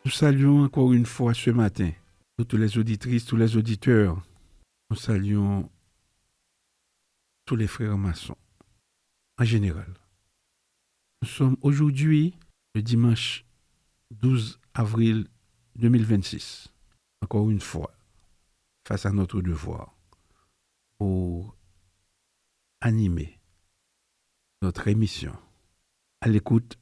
Nous saluons encore une fois ce matin toutes les auditrices, tous les auditeurs. Nous saluons tous les frères maçons en général. Nous sommes aujourd'hui le dimanche 12 avril 2026. Encore une fois, face à notre devoir pour animer notre émission à l'écoute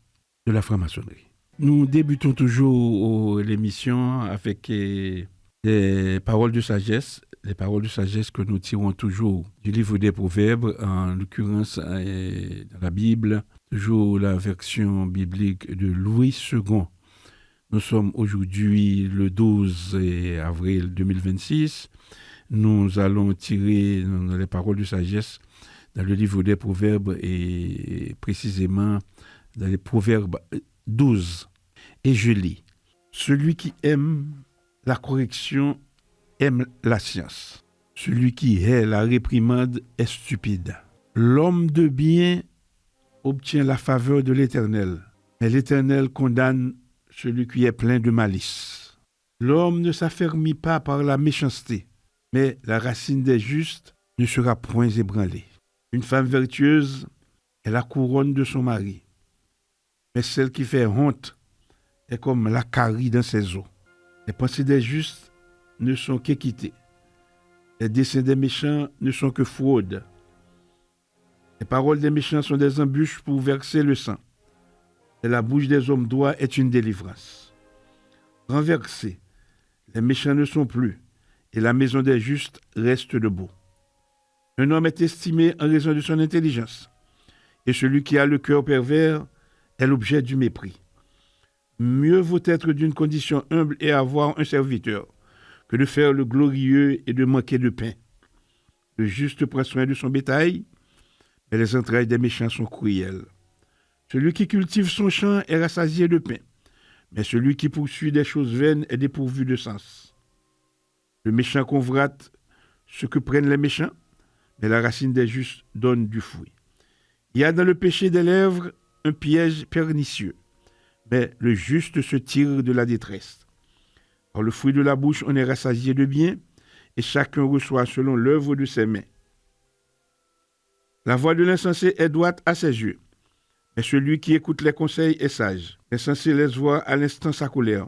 de la franc-maçonnerie. Nous débutons toujours l'émission avec des paroles de sagesse, les paroles de sagesse que nous tirons toujours du livre des Proverbes, en l'occurrence dans la Bible, toujours la version biblique de Louis II. Nous sommes aujourd'hui le 12 avril 2026. Nous allons tirer les paroles de sagesse dans le livre des Proverbes et précisément dans les Proverbes 12. Et je lis. Celui qui aime la correction aime la science. Celui qui hait la réprimande est stupide. L'homme de bien obtient la faveur de l'Éternel, mais l'Éternel condamne celui qui est plein de malice. L'homme ne s'affermit pas par la méchanceté, mais la racine des justes ne sera point ébranlée. Une femme vertueuse est la couronne de son mari, mais celle qui fait honte est comme la carie dans ses os. Les pensées des justes ne sont qu'équité. Les desseins des méchants ne sont que fraude. Les paroles des méchants sont des embûches pour verser le sang. Et la bouche des hommes droits est une délivrance. Renversés, les méchants ne sont plus, et la maison des justes reste debout. Un homme est estimé en raison de son intelligence, et celui qui a le cœur pervers est l'objet du mépris. Mieux vaut être d'une condition humble et avoir un serviteur que de faire le glorieux et de manquer de pain. Le juste prend soin de son bétail, mais les entrailles des méchants sont cruelles. Celui qui cultive son champ est rassasié de pain, mais celui qui poursuit des choses vaines est dépourvu de sens. Le méchant convoite ce que prennent les méchants, mais la racine des justes donne du fruit. Il y a dans le péché des lèvres un piège pernicieux, mais le juste se tire de la détresse. Par le fruit de la bouche, on est rassasié de bien, et chacun reçoit selon l'œuvre de ses mains. La voix de l'insensé est droite à ses yeux, mais celui qui écoute les conseils est sage. L'insensé laisse voir à l'instant sa colère,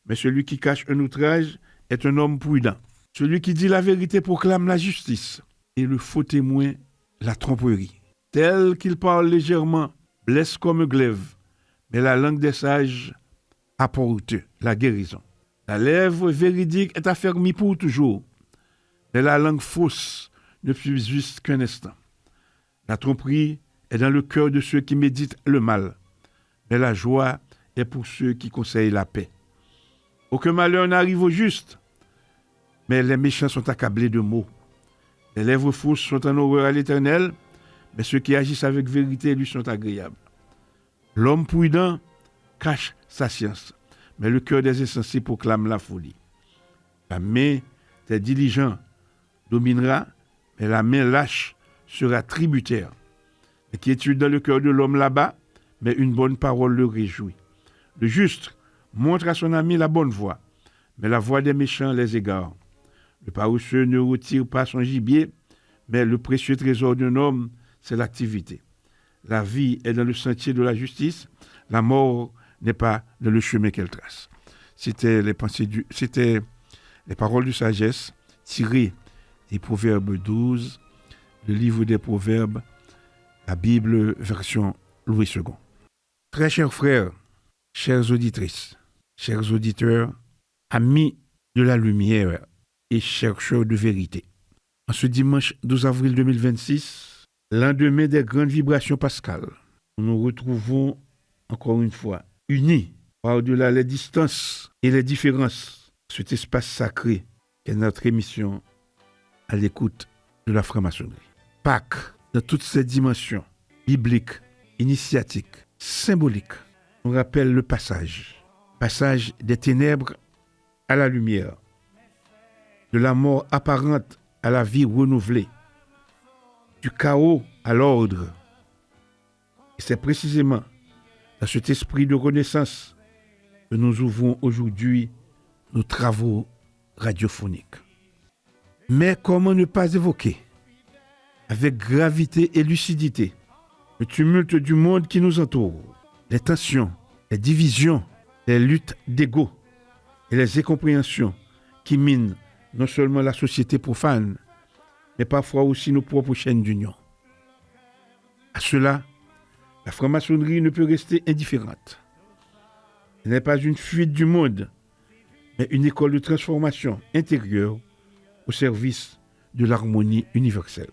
mais celui qui cache un outrage est un homme prudent. Celui qui dit la vérité proclame la justice, et le faux témoin la tromperie. Tel qu'il parle légèrement, blesse comme un glaive, mais la langue des sages apporte la guérison. La lèvre véridique est affermie pour toujours, mais la langue fausse ne subsiste qu'un instant. La tromperie est dans le cœur de ceux qui méditent le mal, mais la joie est pour ceux qui conseillent la paix. Aucun malheur n'arrive au juste, mais les méchants sont accablés de maux. Les lèvres fausses sont en horreur à l'Éternel, mais ceux qui agissent avec vérité lui sont agréables. L'homme prudent cache sa science, mais le cœur des insensés proclame la folie. La main des diligents dominera, mais la main lâche sera tributaire. L'inquiétude dans le cœur de l'homme là-bas, mais une bonne parole le réjouit. Le juste montre à son ami la bonne voie, mais la voie des méchants les égare. Le paresseux ne retire pas son gibier, mais le précieux trésor d'un homme, c'est l'activité. La vie est dans le sentier de la justice, la mort n'est pas dans le chemin qu'elle trace. C'était les paroles de sagesse tirées des Proverbes 12, le livre des Proverbes, la Bible version Louis II. Très chers frères, chères auditrices, chers auditeurs, amis de la lumière et chercheurs de vérité. En ce dimanche 12 avril 2026, lendemain des grandes vibrations pascales, nous nous retrouvons encore une fois unis par-delà les distances et les différences, cet espace sacré qu'est notre émission à l'écoute de la franc-maçonnerie. Pâques, dans toutes ses dimensions, bibliques, initiatiques, symboliques, nous rappelle le passage des ténèbres à la lumière, de la mort apparente à la vie renouvelée, du chaos à l'ordre. Et c'est précisément dans cet esprit de renaissance que nous ouvrons aujourd'hui nos travaux radiophoniques. Mais comment ne pas évoquer, avec gravité et lucidité, le tumulte du monde qui nous entoure, les tensions, les divisions, les luttes d'ego et les incompréhensions qui minent non seulement la société profane, mais parfois aussi nos propres chaînes d'union. À cela, la franc-maçonnerie ne peut rester indifférente. Elle n'est pas une fuite du monde, mais une école de transformation intérieure au service de l'harmonie universelle.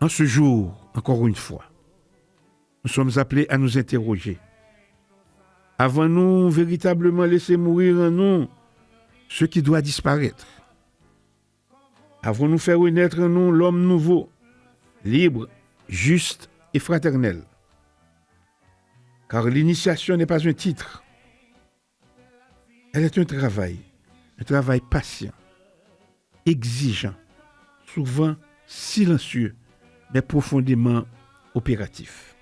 En ce jour, encore une fois, nous sommes appelés à nous interroger. Avons-nous véritablement laissé mourir en nous ce qui doit disparaître? Avons-nous fait renaître en nous l'homme nouveau, libre, juste et fraternel? Car l'initiation n'est pas un titre. Elle est un travail patient, exigeant, souvent silencieux, mais profondément opératif.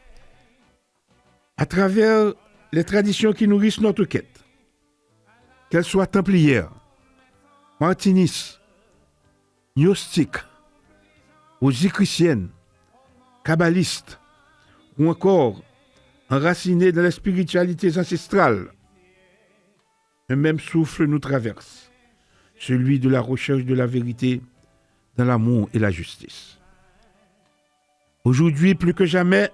À travers les traditions qui nourrissent notre quête, qu'elles soient templières, martinistes, gnostiques, rosicruciennes, kabbalistes, ou encore enracinées dans les spiritualités ancestrales, un même souffle nous traverse, celui de la recherche de la vérité dans l'amour et la justice. Aujourd'hui, plus que jamais,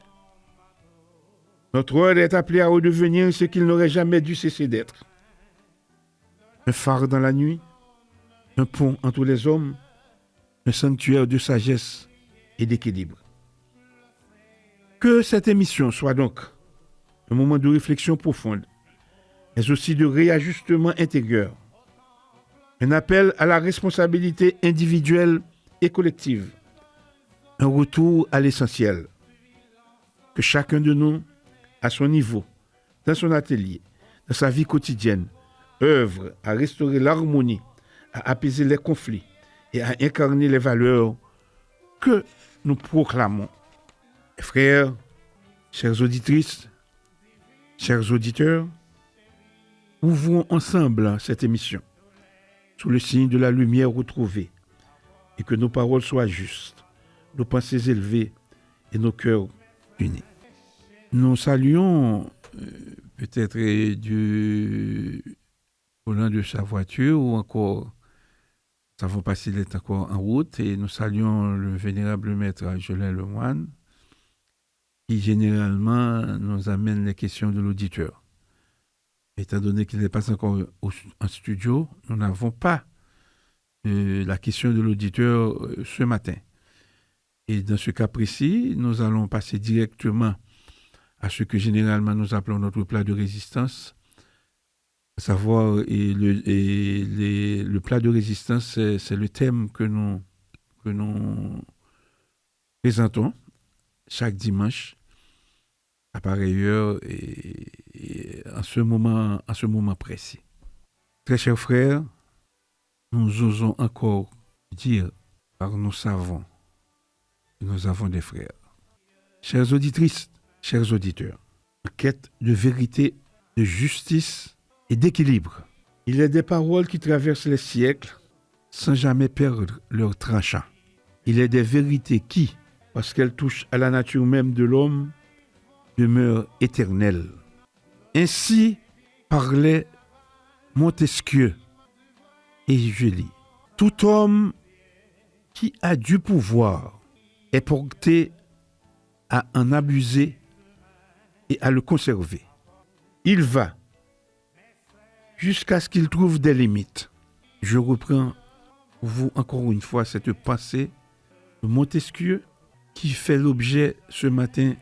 notre ordre est appelé à redevenir ce qu'il n'aurait jamais dû cesser d'être. Un phare dans la nuit, un pont entre les hommes, un sanctuaire de sagesse et d'équilibre. Que cette émission soit donc un moment de réflexion profonde, mais aussi de réajustement intérieur. Un appel à la responsabilité individuelle et collective. Un retour à l'essentiel. Que chacun de nous, à son niveau, dans son atelier, dans sa vie quotidienne, œuvre à restaurer l'harmonie, à apaiser les conflits et à incarner les valeurs que nous proclamons. Frères, chères auditrices, chers auditeurs, ouvrons ensemble cette émission sous le signe de la lumière retrouvée et que nos paroles soient justes, nos pensées élevées et nos cœurs unis. Nous saluons peut-être du volant de sa voiture ou encore nous avons passé l'être encore en route et nous saluons le vénérable maître Jolin Lemoine qui généralement nous amène les questions de l'auditeur. Étant donné qu'il n'est pas encore en studio, nous n'avons pas la question de l'auditeur ce matin. Et dans ce cas précis, nous allons passer directement à ce que généralement nous appelons notre plat de résistance. À savoir, le plat de résistance, c'est le thème que nous présentons chaque dimanche à pareille heure et en ce moment précis. Très chers frères, nous osons encore dire, car nous savons que nous avons des frères. Chères auditrices, chers auditeurs, en quête de vérité, de justice et d'équilibre, il est des paroles qui traversent les siècles sans jamais perdre leur tranchant. Il est des vérités qui, parce qu'elles touchent à la nature même de l'homme, demeure éternelle. Ainsi parlait Montesquieu, et je lis. Tout homme qui a du pouvoir est porté à en abuser et à le conserver. Il va jusqu'à ce qu'il trouve des limites. Je reprends pour vous encore une fois cette pensée de Montesquieu qui fait l'objet ce matin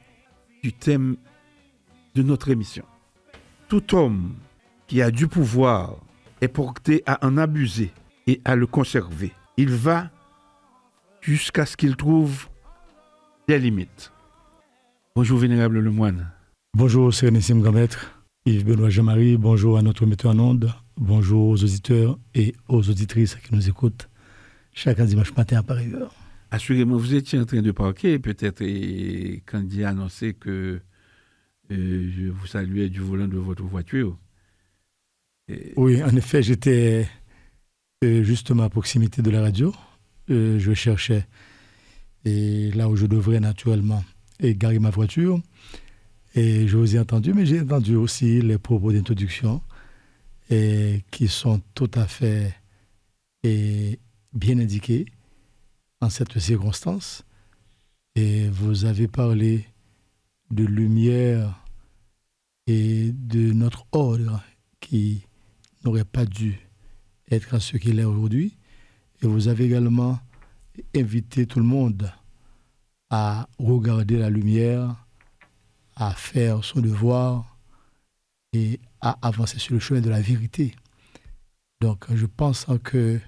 du thème de notre émission. Tout homme qui a du pouvoir est porté à en abuser et à le conserver. Il va jusqu'à ce qu'il trouve des limites. Bonjour Vénérable Lemoine. Bonjour Sérénissime Grand Maître, Yves-Benoît Jean-Marie, bonjour à notre metteur en ondes, bonjour aux auditeurs et aux auditrices qui nous écoutent chaque dimanche matin à pareille heure. Assurément, vous étiez en train de parquer, peut-être quand il a annoncé que Je vous saluais du volant de votre voiture. Oui, en effet, j'étais justement à proximité de la radio. Je cherchais et là où je devrais naturellement garer ma voiture. Et je vous ai entendu, mais j'ai entendu aussi les propos d'introduction qui sont tout à fait bien indiqués en cette circonstance. Et vous avez parlé de lumière et de notre ordre qui n'aurait pas dû être à ce qu'il est aujourd'hui. Et vous avez également invité tout le monde à regarder la lumière, à faire son devoir et à avancer sur le chemin de la vérité. Donc, je pense que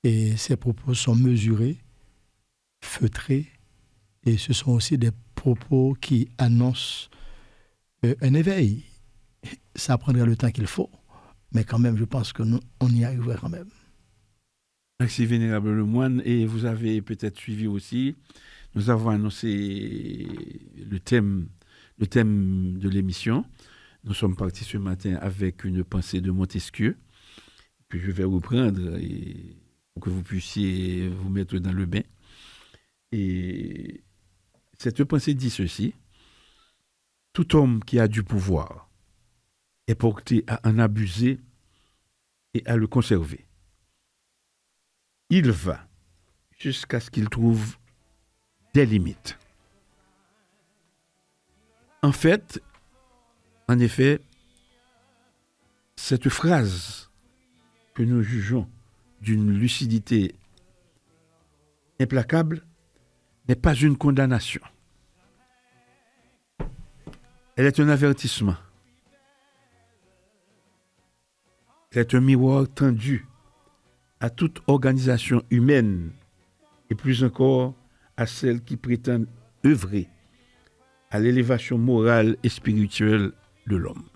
ces propos sont mesurés, feutrés, et ce sont aussi des propos qui annoncent un éveil. Ça prendra le temps qu'il faut, mais quand même, je pense que nous, on y arrivera quand même. Merci, Vénérable Lemoine. Et vous avez peut-être suivi aussi, nous avons annoncé le thème de l'émission. Nous sommes partis ce matin avec une pensée de Montesquieu, que je vais reprendre pour que vous puissiez vous mettre dans le bain. Et cette pensée dit ceci: tout homme qui a du pouvoir est porté à en abuser et à le conserver. Il va jusqu'à ce qu'il trouve des limites. En effet, cette phrase que nous jugeons d'une lucidité implacable n'est pas une condamnation. Elle est un avertissement. Elle est un miroir tendu à toute organisation humaine et plus encore à celles qui prétendent œuvrer à l'élévation morale et spirituelle de l'homme.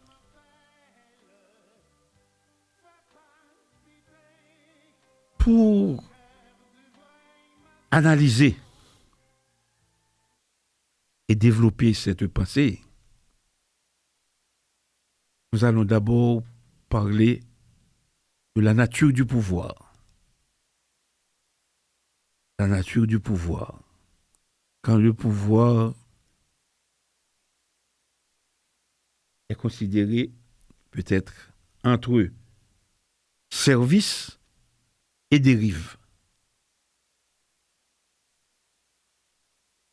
Pour analyser et développer cette pensée, nous allons d'abord parler de la nature du pouvoir. La nature du pouvoir. Quand le pouvoir est considéré peut-être entre service et dérive.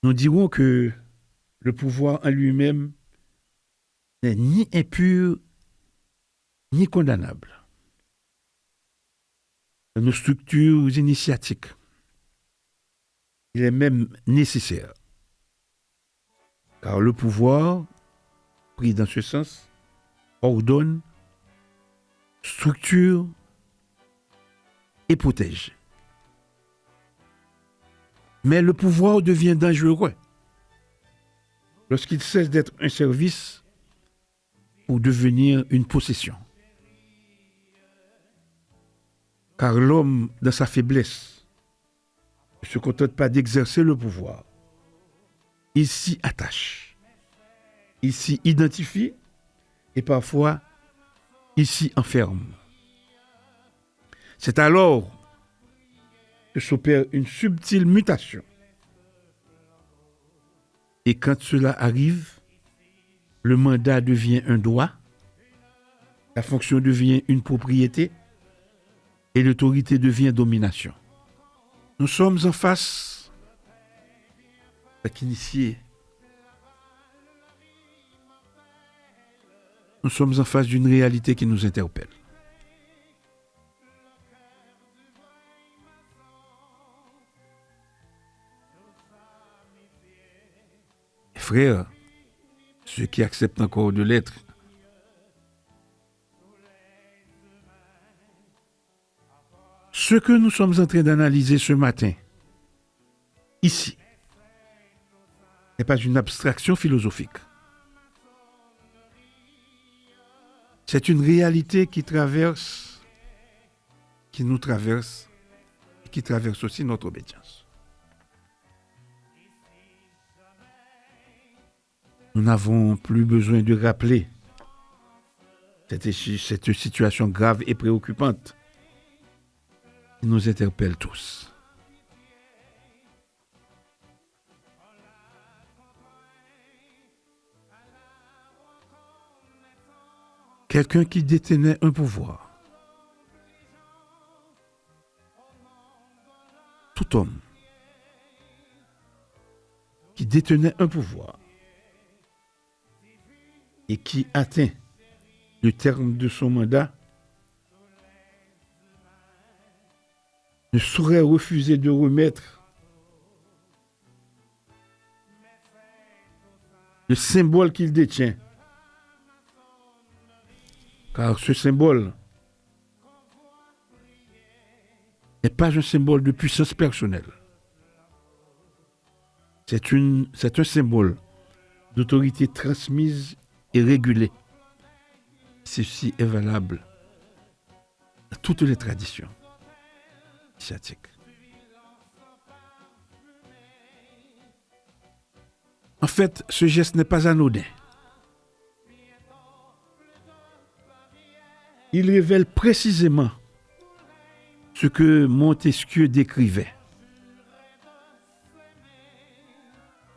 Nous dirons que le pouvoir en lui-même n'est ni impur ni condamnable. Dans nos structures initiatiques, il est même nécessaire. Car le pouvoir, pris dans ce sens, ordonne, structure et protège. Mais le pouvoir devient dangereux lorsqu'il cesse d'être un service pour devenir une possession. Car l'homme, dans sa faiblesse, ne se contente pas d'exercer le pouvoir. Il s'y attache. Il s'y identifie et parfois, il s'y enferme. C'est alors que s'opère une subtile mutation. Et quand cela arrive, le mandat devient un droit, la fonction devient une propriété et l'autorité devient domination. Nous sommes en face, avec initié, nous sommes en face d'une réalité qui nous interpelle. Frères, ceux qui acceptent encore de l'être, ce que nous sommes en train d'analyser ce matin, ici, n'est pas une abstraction philosophique. C'est une réalité qui nous traverse, et qui traverse aussi notre obédience. Nous n'avons plus besoin de rappeler cette situation grave et préoccupante qui nous interpelle tous. Quelqu'un qui détenait un pouvoir. Tout homme qui détenait un pouvoir et qui atteint le terme de son mandat ne saurait refuser de remettre le symbole qu'il détient. Car ce symbole n'est pas un symbole de puissance personnelle. C'est un symbole d'autorité transmise et régulée. Ceci est valable à toutes les traditions initiatiques. En fait, ce geste n'est pas anodin. Il révèle précisément ce que Montesquieu décrivait.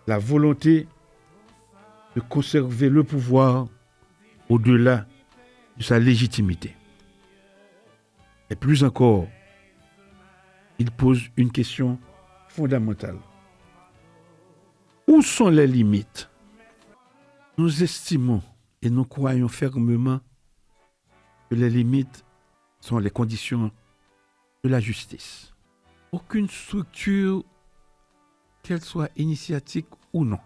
La volonté de conserver le pouvoir au-delà de sa légitimité. Et plus encore, il pose une question fondamentale. Où sont les limites? Nous estimons et nous croyons fermement que les limites sont les conditions de la justice. Aucune structure, qu'elle soit initiatique ou non,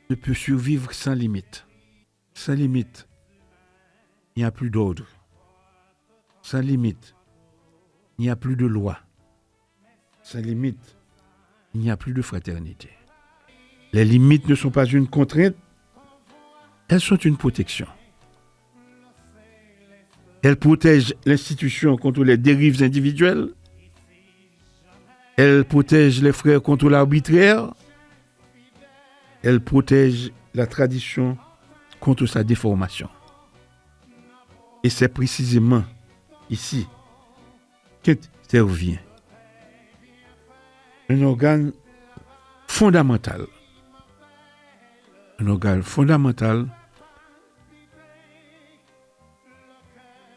ne peut survivre sans limite. Sans limite, il n'y a plus d'ordre. Sans limite, il n'y a plus de loi. Sans limite, il n'y a plus de fraternité. Les limites ne sont pas une contrainte, elles sont une protection. Elles protègent l'institution contre les dérives individuelles. Elles protègent les frères contre l'arbitraire. Elles protègent la tradition contre sa déformation. Et c'est précisément ici qu'intervient un organe fondamental. Un organe fondamental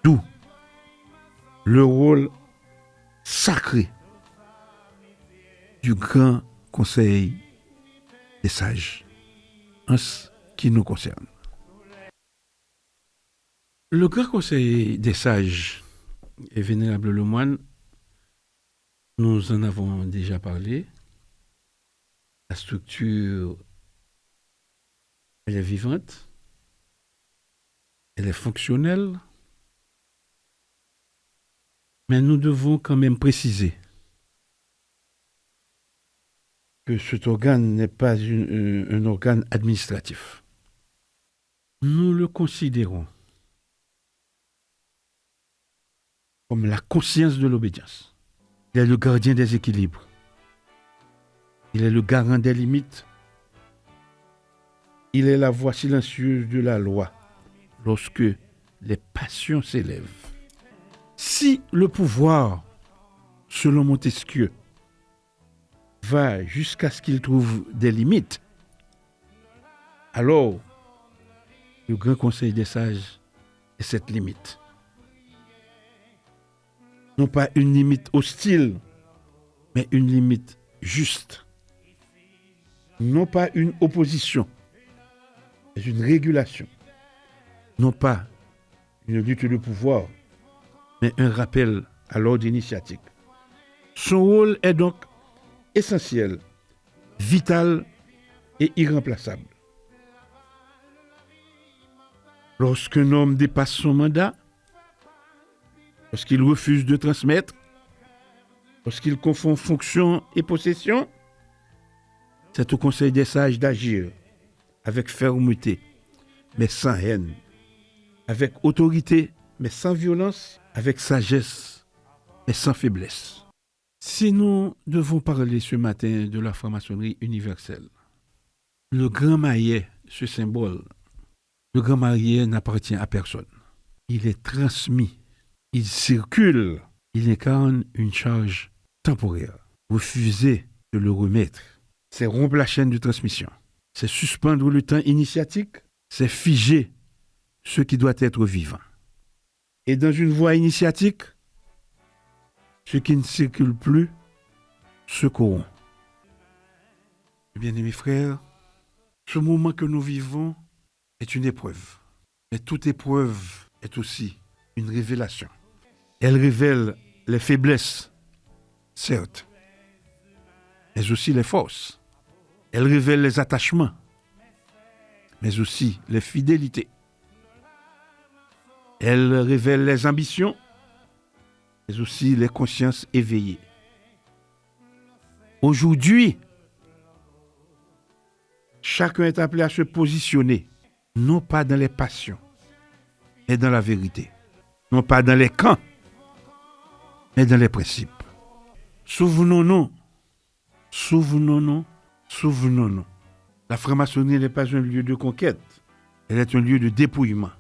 d'où le rôle sacré du grand conseil des sages en ce qui nous concerne. Le grand conseil des sages et vénérable Lemoine, nous en avons déjà parlé. La structure, elle est vivante, elle est fonctionnelle, mais nous devons quand même préciser que cet organe n'est pas un organe administratif. Nous le considérons comme la conscience de l'obédience. Il est le gardien des équilibres. Il est le garant des limites. Il est la voix silencieuse de la loi lorsque les passions s'élèvent. Si le pouvoir, selon Montesquieu, va jusqu'à ce qu'il trouve des limites, alors le grand conseil des sages est cette limite. Non pas une limite hostile, mais une limite juste. Non pas une opposition, mais une régulation. Non pas une lutte de pouvoir, mais un rappel à l'ordre initiatique. Son rôle est donc essentiel, vital et irremplaçable. Lorsqu'un homme dépasse son mandat, lorsqu'il refuse de transmettre, lorsqu'il confond fonction et possession, c'est au conseil des sages d'agir avec fermeté, mais sans haine, avec autorité, mais sans violence, avec sagesse, mais sans faiblesse. Si nous devons parler ce matin de la franc-maçonnerie universelle, le grand maillet ce symbole. Le grand marié n'appartient à personne. Il est transmis, il circule, il incarne une charge temporaire. Refuser de le remettre, c'est rompre la chaîne de transmission. C'est suspendre le temps initiatique, c'est figer ce qui doit être vivant. Et dans une voie initiatique, ce qui ne circule plus se corrompt. Bien-aimés frères, ce moment que nous vivons est une épreuve. Mais toute épreuve est aussi une révélation. Elle révèle les faiblesses, certes, mais aussi les forces. Elle révèle les attachements, mais aussi les fidélités. Elle révèle les ambitions, mais aussi les consciences éveillées. Aujourd'hui, chacun est appelé à se positionner, non pas dans les passions, mais dans la vérité. Non pas dans les camps, mais dans les principes. Souvenons-nous. La franc-maçonnerie n'est pas un lieu de conquête, elle est un lieu de dépouillement.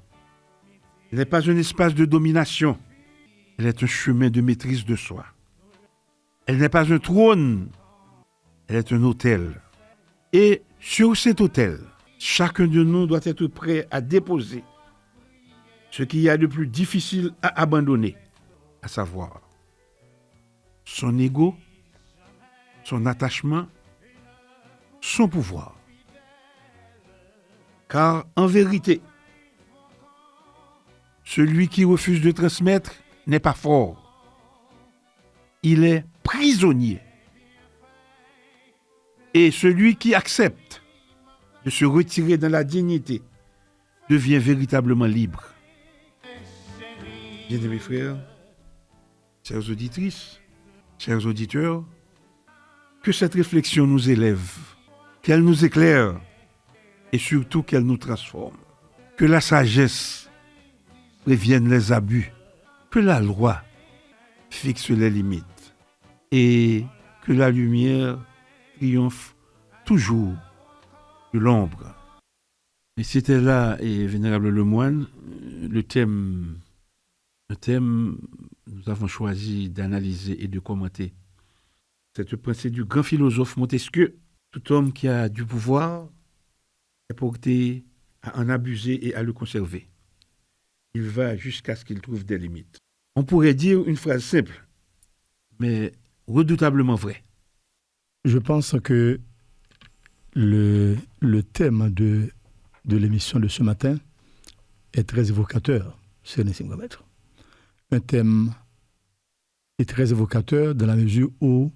Elle n'est pas un espace de domination, elle est un chemin de maîtrise de soi. Elle n'est pas un trône, elle est un autel. Et sur cet autel, chacun de nous doit être prêt à déposer ce qu'il y a de plus difficile à abandonner, à savoir son ego, son attachement, son pouvoir. Car en vérité, celui qui refuse de transmettre n'est pas fort. Il est prisonnier. Et celui qui accepte de se retirer dans la dignité devient véritablement libre. Bien-aimés frères, chères auditrices, chers auditeurs, que cette réflexion nous élève, qu'elle nous éclaire et surtout qu'elle nous transforme. Que la sagesse prévienne les abus, que la loi fixe les limites et que la lumière triomphe toujours de l'ombre. Et c'était là, et Vénérable Lemoine, le thème, nous avons choisi d'analyser et de commenter cette pensée du grand philosophe Montesquieu. Tout homme qui a du pouvoir est porté à en abuser et à le conserver. Il va jusqu'à ce qu'il trouve des limites. On pourrait dire une phrase simple, mais redoutablement vraie. Je pense que le thème de l'émission de ce matin est très évocateur, c'est Nissim Maître. Un thème est très évocateur dans la mesure où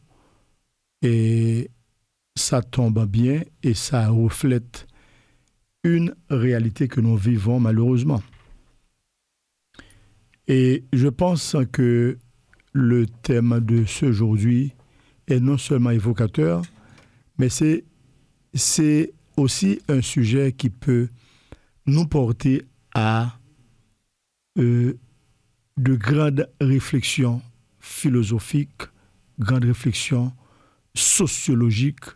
ça tombe bien et ça reflète une réalité que nous vivons malheureusement. Et je pense que le thème de ce aujourd'hui est non seulement évocateur, mais c'est aussi un sujet qui peut nous porter à de grandes réflexions philosophiques, grandes réflexions sociologiques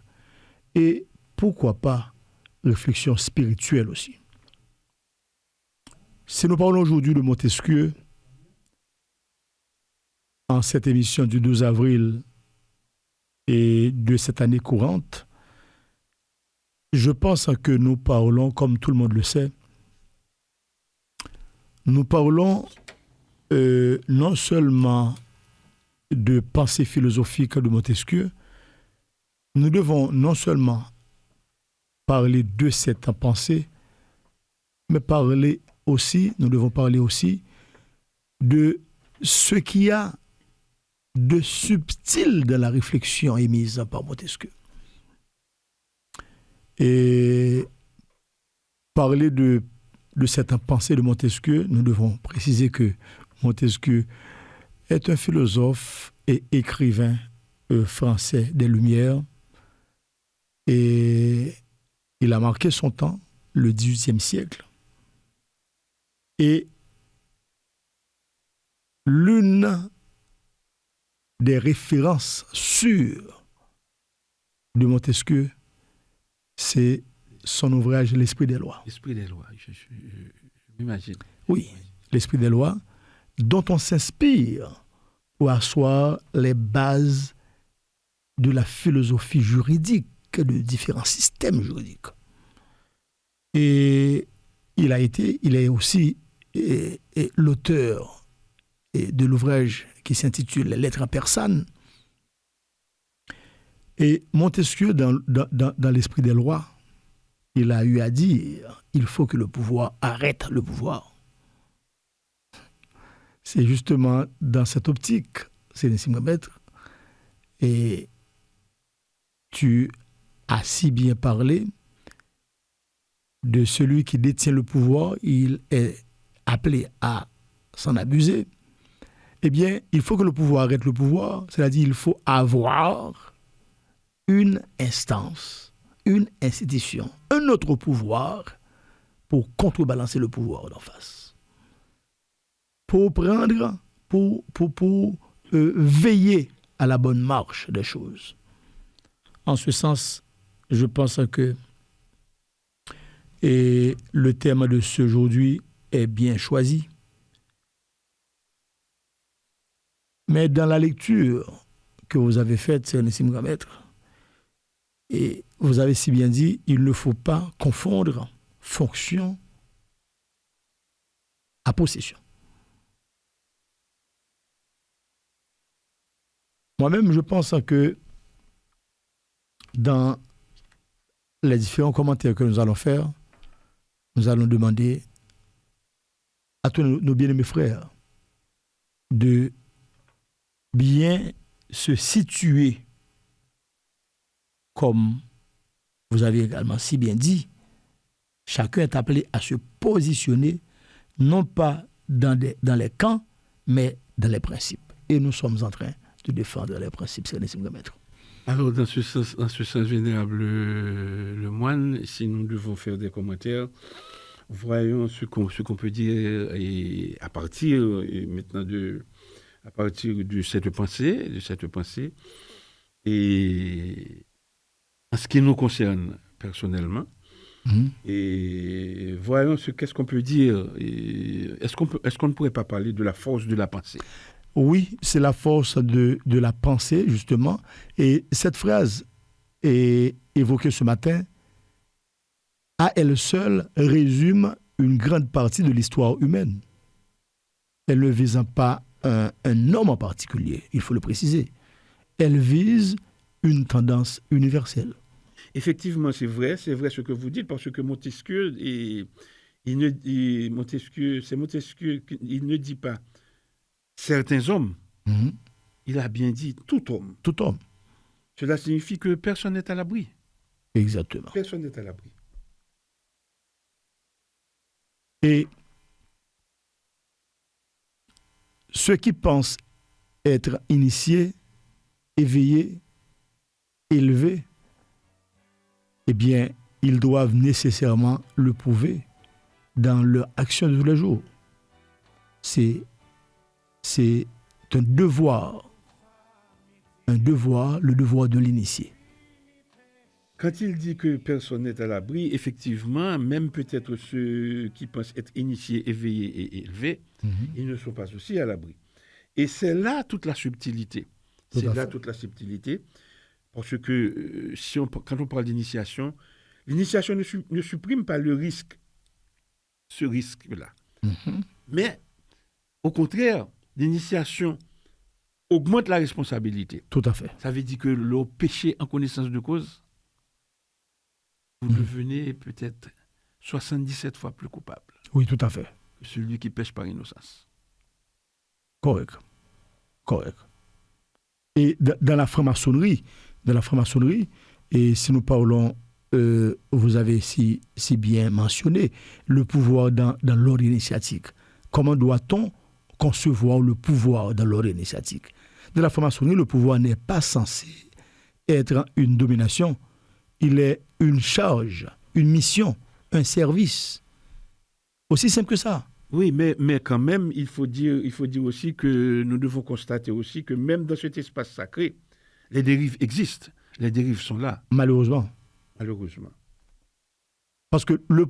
et pourquoi pas réflexions spirituelles aussi. Si nous parlons aujourd'hui de Montesquieu, en cette émission du 12 avril et de cette année courante, je pense que nous parlons, comme tout le monde le sait, nous parlons non seulement de pensée philosophique de Montesquieu, nous devons non seulement parler de cette pensée, mais nous devons parler aussi de ce qu'il y a de subtil dans la réflexion émise par Montesquieu. Et parler de cette pensée de Montesquieu, nous devons préciser que Montesquieu est un philosophe et écrivain français des Lumières et il a marqué son temps, le XVIIIe siècle. Et l'une des références sûres de Montesquieu, c'est son ouvrage L'Esprit des lois. L'esprit des lois, je m'imagine. Oui, L'Esprit des lois, dont on s'inspire pour asseoir les bases de la philosophie juridique de différents systèmes juridiques. Et il est aussi l'auteur de l'ouvrage qui s'intitule Les Lettres à Persane. Et Montesquieu, dans L'Esprit des lois, il a eu à dire il faut que le pouvoir arrête le pouvoir. C'est justement dans cette optique, Sénésim Maître, et tu as si bien parlé de celui qui détient le pouvoir, il est appelé à s'en abuser. Eh bien, il faut que le pouvoir arrête le pouvoir, c'est-à-dire il faut avoir une instance, une institution, un autre pouvoir pour contrebalancer le pouvoir d'en face. Pour prendre, pour veiller à la bonne marche des choses. En ce sens, je pense que le thème de ce aujourd'hui est bien choisi. Mais dans la lecture que vous avez faite, Sénésim Maître, et vous avez si bien dit, il ne faut pas confondre fonction à possession. Moi-même, je pense que dans les différents commentaires que nous allons faire, nous allons demander à tous nos bien-aimés frères de bien se situer, comme vous avez également si bien dit, chacun est appelé à se positionner, non pas dans les camps, mais dans les principes. Et nous sommes en train de défendre les principes, Sénésim Maître. Alors, dans ce sens, vénérable le moine, si nous devons faire des commentaires, voyons ce qu'on peut dire à partir maintenant de cette pensée, et en ce qui nous concerne personnellement. Et voyons qu'est-ce qu'on peut dire. Est-ce qu'on ne pourrait pas parler de la force de la pensée? Oui, c'est la force de la pensée, justement. Et cette phrase est évoquée ce matin, à elle seule, résume une grande partie de l'histoire humaine. Elle ne vise pas un homme en particulier, il faut le préciser. Elle vise une tendance universelle. Effectivement, c'est vrai ce que vous dites, parce que Montesquieu, il ne dit pas certains hommes, il a bien dit tout homme. Tout homme. Cela signifie que personne n'est à l'abri. Exactement. Personne n'est à l'abri. Et ceux qui pensent être initiés, éveillés, élevés, eh bien, ils doivent nécessairement le prouver dans leur action de tous les jours. C'est un devoir, le devoir de l'initié. Quand il dit que personne n'est à l'abri, effectivement, même peut-être ceux qui pensent être initiés, éveillés et élevés, ils ne sont pas aussi à l'abri. Et c'est là toute la subtilité. Toute la subtilité, parce que quand on parle d'initiation, l'initiation ne supprime pas ce risque-là. Mais, au contraire, l'initiation augmente la responsabilité. Tout à fait. Ça veut dire que le péché en connaissance de cause, vous devenez peut-être 77 fois plus coupable. Oui, tout à fait. Que celui qui pêche par innocence. Correct. Et dans la franc-maçonnerie, et si nous parlons, vous avez si bien mentionné, le pouvoir dans l'ordre initiatique. Comment doit-on concevoir le pouvoir dans l'ordre initiatique? Dans la franc-maçonnerie, le pouvoir n'est pas censé être une domination. Il est une charge, une mission, un service. Aussi simple que ça. Oui, mais quand même, il faut dire aussi que nous devons constater aussi que même dans cet espace sacré, les dérives existent. Les dérives sont là. Malheureusement. Parce que le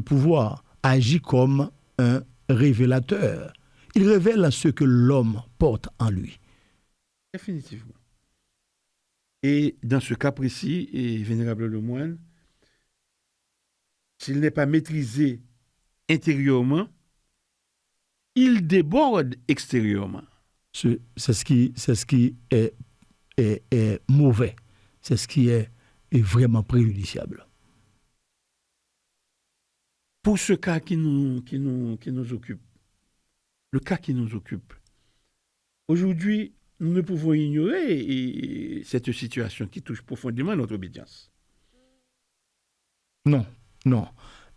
pouvoir agit comme un révélateur. Il révèle ce que l'homme porte en lui. Définitivement. Et dans ce cas précis, et Vénérable Lemoine, s'il n'est pas maîtrisé intérieurement, il déborde extérieurement. C'est ce qui est mauvais. C'est ce qui est vraiment préjudiciable. Pour ce cas qui nous occupe, le cas qui nous occupe, aujourd'hui, nous ne pouvons ignorer cette situation qui touche profondément notre obédience. Non.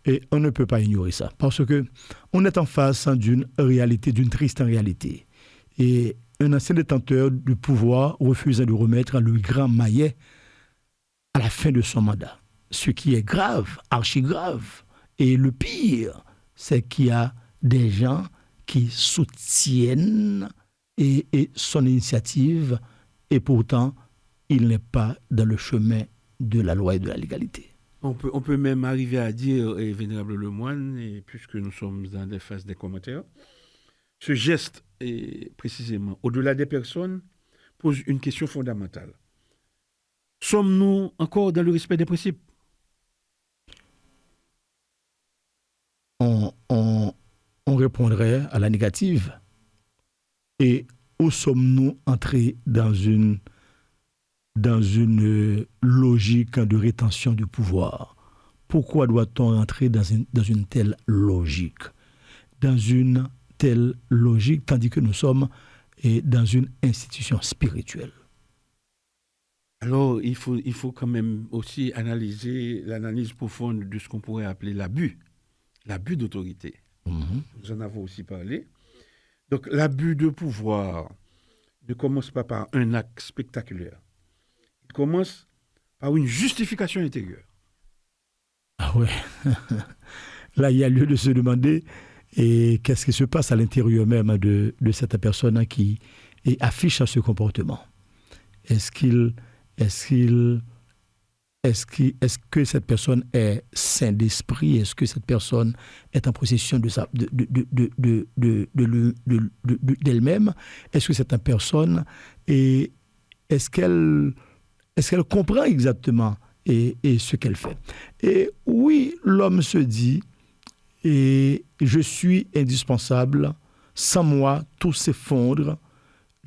Et on ne peut pas ignorer ça. Parce que on est en face d'une réalité, d'une triste réalité. Et un ancien détenteur du pouvoir refuse de remettre le grand maillet à la fin de son mandat. Ce qui est grave, archi grave. Et le pire, c'est qu'il y a des gens qui soutiennent et son initiative, et pourtant, il n'est pas dans le chemin de la loi et de la légalité. On peut même arriver à dire, Vénérable Lemoine, et puisque nous sommes dans des phases des commentaires, ce geste, précisément, au-delà des personnes, pose une question fondamentale. Sommes-nous encore dans le respect des principes? On répondrait à la négative. Et où sommes-nous entrés dans une logique de rétention du pouvoir? Pourquoi doit-on entrer dans une telle logique? Dans une telle logique, tandis que nous sommes dans une institution spirituelle. Alors, il faut quand même aussi analyser l'analyse profonde de ce qu'on pourrait appeler l'abus d'autorité. Nous en avons aussi parlé. Donc, l'abus de pouvoir ne commence pas par un acte spectaculaire. Il commence par une justification intérieure. Ah ouais. Là, il y a lieu de se demander qu'est-ce qui se passe à l'intérieur même de cette personne qui affiche ce comportement. Est-ce que cette personne est saine d'esprit? Est-ce que cette personne est en possession d'elle-même? Est-ce que cette personne est-ce qu'elle comprend exactement ce qu'elle fait? Et oui, l'homme se dit je suis indispensable. Sans moi, tout s'effondre.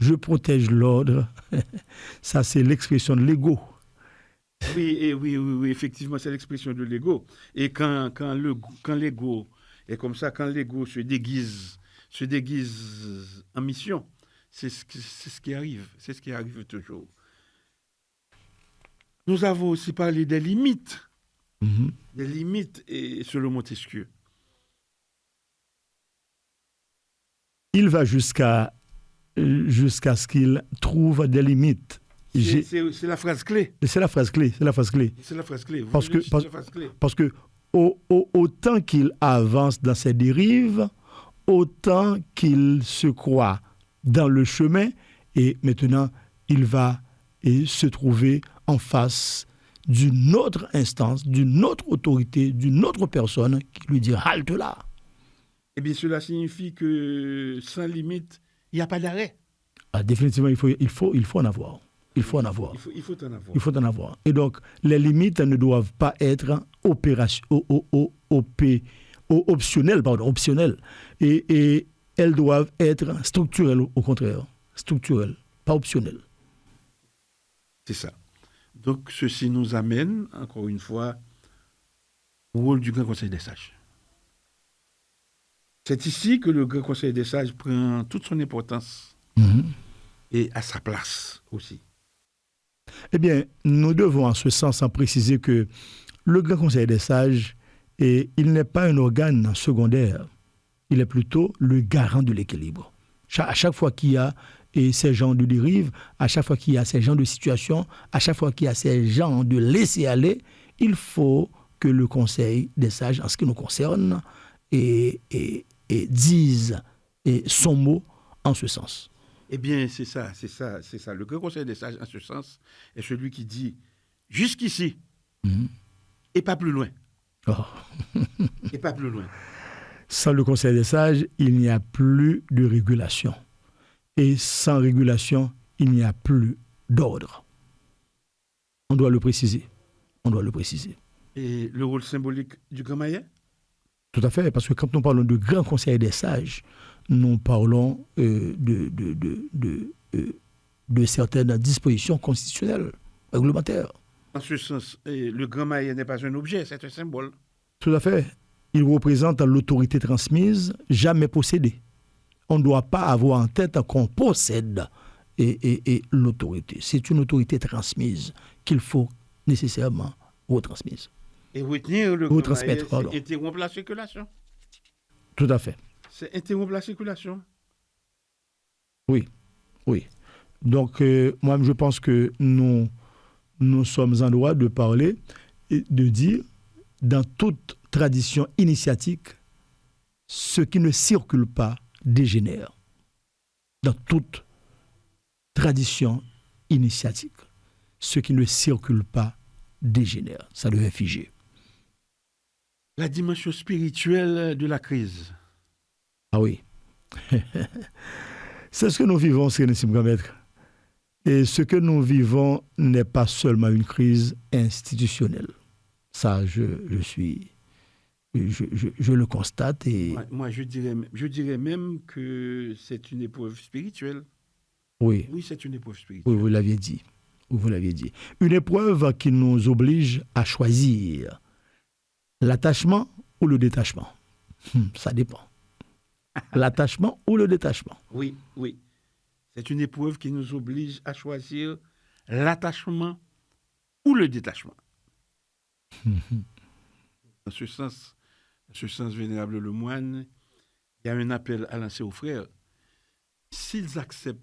Je protège l'ordre. Ça, c'est l'expression de l'ego. Oui, effectivement, c'est l'expression de l'ego. Et quand l'ego est comme ça, quand l'ego se déguise en mission, c'est ce qui arrive. C'est ce qui arrive toujours. Nous avons aussi parlé des limites. Des limites, et selon Montesquieu. Il va jusqu'à ce qu'il trouve des limites. C'est la phrase clé. C'est la phrase clé. Parce que autant qu'il avance dans ses dérives, autant qu'il se croit dans le chemin, et maintenant, il va se trouver en face d'une autre instance, d'une autre autorité, d'une autre personne qui lui dit « halte là ». Eh bien, cela signifie que sans limite, il n'y a pas d'arrêt. Ah, définitivement, il faut en avoir. Il faut en avoir. Il faut en avoir. Il faut en avoir. Et donc, les limites ne doivent pas être optionnelles. Et elles doivent être structurelles, au contraire. Structurelles, pas optionnelles. C'est ça. Donc, ceci nous amène, encore une fois, au rôle du Grand Conseil des Sages. C'est ici que le Grand Conseil des Sages prend toute son importance et à sa place aussi. Eh bien, nous devons en ce sens en préciser que le Grand Conseil des Sages, il n'est pas un organe secondaire, il est plutôt le garant de l'équilibre. À chaque fois qu'il y a ces gens de dérive, à chaque fois qu'il y a ces gens de situation, à chaque fois qu'il y a ces gens de laisser aller, il faut que le Conseil des Sages, en ce qui nous concerne, dise son mot en ce sens. Eh bien, c'est ça. Le Grand Conseil des Sages, en ce sens, est celui qui dit jusqu'ici, Et pas plus loin. Oh. Et pas plus loin. Sans le Conseil des sages, il n'y a plus de régulation. Et sans régulation, il n'y a plus d'ordre. On doit le préciser. On doit le préciser. Et le rôle symbolique du grand maillet? Tout à fait, parce que quand nous parlons de grand Conseil des sages, nous parlons de certaines dispositions constitutionnelles, réglementaires. En ce sens, le grand maillet n'est pas un objet, c'est un symbole. Tout à fait. Il représente l'autorité transmise, jamais possédée. On ne doit pas avoir en tête qu'on possède et l'autorité. C'est une autorité transmise qu'il faut nécessairement retransmise. Et retenir le grand maillet, Retransmettre, pardon. c'est interrompre la circulation. Tout à fait. C'est interrompre la circulation. Oui, oui. Donc, moi, je pense que nous sommes en droit de parler et de dire, dans toute tradition initiatique, ce qui ne circule pas dégénère. Dans toute tradition initiatique, ce qui ne circule pas dégénère. Ça devient figé. La dimension spirituelle de la crise. Ah oui. C'est ce que nous vivons, Sérénissime Grand Maître. Et ce que nous vivons n'est pas seulement une crise institutionnelle. Ça, je le constate. Et Moi, je dirais même que c'est une épreuve spirituelle. oui, Oui, c'est une épreuve spirituelle. oui, vous l'aviez dit. Vous l'aviez dit. Une épreuve qui nous oblige à choisir l'attachement ou le détachement. Ça dépend. L'attachement ou le détachement. Oui, oui. C'est une épreuve qui nous oblige à choisir l'attachement ou le détachement. Dans ce sens, vénérable Lemoine, il y a un appel à lancer aux frères. S'ils acceptent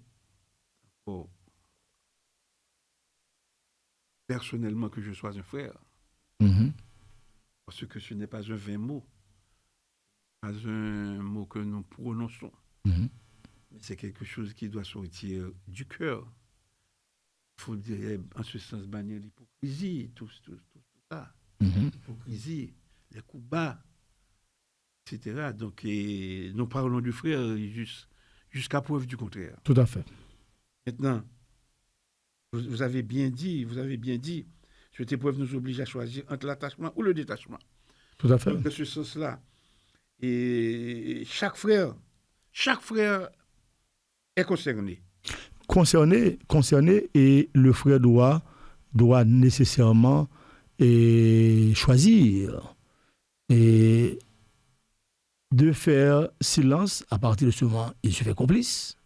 personnellement que je sois un frère, Mhm. parce que ce n'est pas un vain mot, pas un mot que nous prononçons, Mhm. mais c'est quelque chose qui doit sortir du cœur. Il faut dire, en ce sens, bannir l'hypocrisie, tout ça. Mhm. L'hypocrisie, les coups bas, etc. Donc, nous parlons du frère jusqu'à preuve du contraire. Tout à fait. Maintenant, vous avez bien dit, cette épreuve nous oblige à choisir entre l'attachement ou le détachement. Tout à fait. Donc, dans ce sens-là, et chaque frère est concerné. Concerné et le frère doit nécessairement choisir et de faire silence. À partir de ce moment, il se fait complice.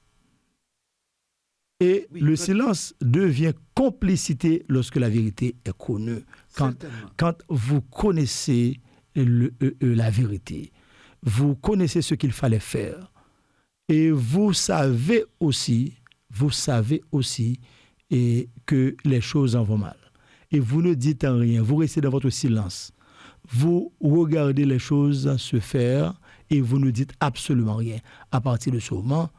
Et Oui, le silence devient complicité lorsque la vérité est connue. Quand vous connaissez la vérité, vous connaissez ce qu'il fallait faire. Et vous savez aussi que les choses en vont mal. Et vous ne dites rien, vous restez dans votre silence. Vous regardez les choses se faire et vous ne dites absolument rien. À partir de ce moment,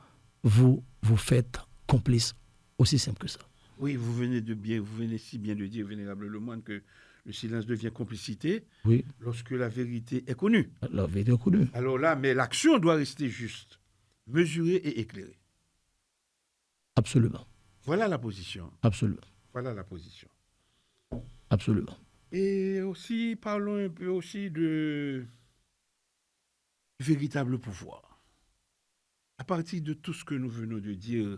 vous faites complice, aussi simple que ça. Oui, vous venez si bien de dire, vénérable Lemoine, que le silence devient complicité Oui, lorsque la vérité est connue. la vérité est connue. Alors là, mais l'action doit rester juste, mesurée et éclairée. Absolument. Voilà la position. Absolument. Voilà la position. Absolument. Et aussi, parlons un peu aussi du véritable pouvoir. À partir de tout ce que nous venons de dire,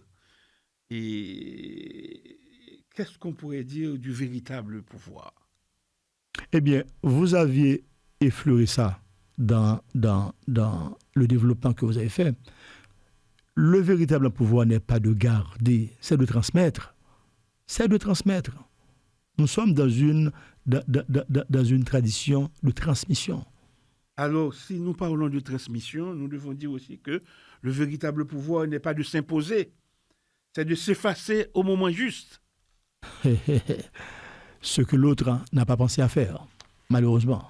et qu'est-ce qu'on pourrait dire du véritable pouvoir? Eh bien, vous aviez effleuré ça dans le développement que vous avez fait. Le véritable pouvoir n'est pas de garder, c'est de transmettre. C'est de transmettre. Nous sommes dans une tradition de transmission. Alors, si nous parlons de transmission, nous devons dire aussi que le véritable pouvoir n'est pas de s'imposer, c'est de s'effacer au moment juste. Ce que l'autre n'a pas pensé à faire, malheureusement.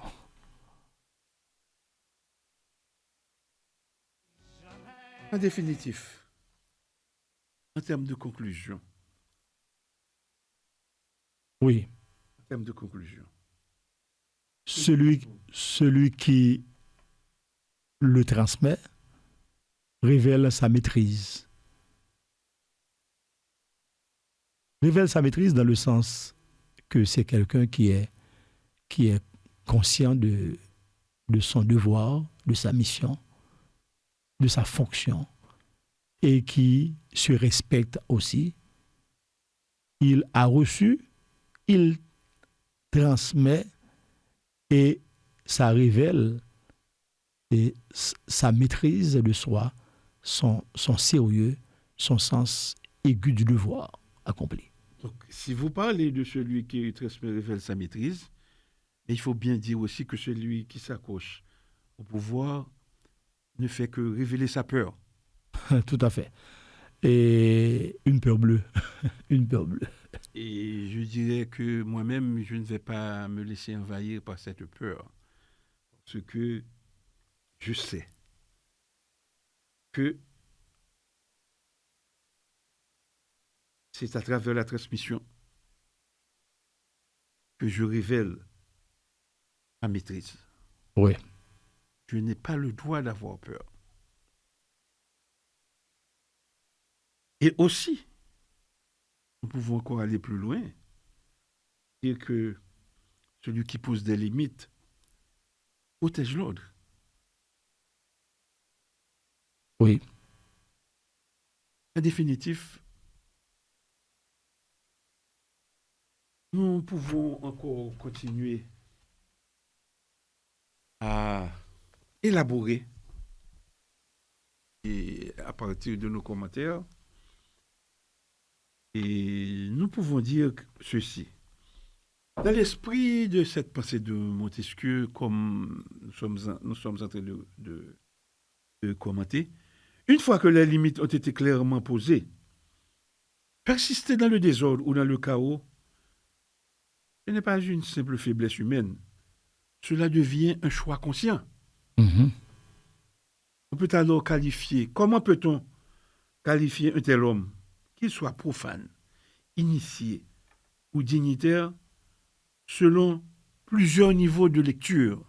En définitif, en termes de conclusion, Oui. en termes de conclusion, celui qui le transmet révèle sa maîtrise. Révèle sa maîtrise dans le sens que c'est quelqu'un qui est conscient de son devoir, de sa mission, de sa fonction, et qui se respecte aussi. Il a reçu, il transmet, et ça révèle sa maîtrise de soi, son sérieux, son sens aigu du devoir accompli. Donc, si vous parlez de celui qui transmet, révèle sa maîtrise, il faut bien dire aussi que celui qui s'accroche au pouvoir ne fait que révéler sa peur. Tout à fait. Et une peur bleue. Une peur bleue. Et je dirais que moi-même, je ne vais pas me laisser envahir par cette peur. Parce que je sais que c'est à travers la transmission que je révèle ma maîtrise. Oui. Je n'ai pas le droit d'avoir peur. Et aussi, nous pouvons encore aller plus loin, dire que celui qui pose des limites protège l'ordre. Oui. En définitive, nous pouvons encore continuer à élaborer et à partir de nos commentaires. Et nous pouvons dire ceci. Dans l'esprit de cette pensée de Montesquieu, comme nous sommes en train de commenter, une fois que les limites ont été clairement posées, persister dans le désordre ou dans le chaos, ce n'est pas une simple faiblesse humaine. Cela devient un choix conscient. Mm-hmm. On peut alors comment peut-on qualifier un tel homme, qu'il soit profane, initié ou dignitaire, selon plusieurs niveaux de lecture,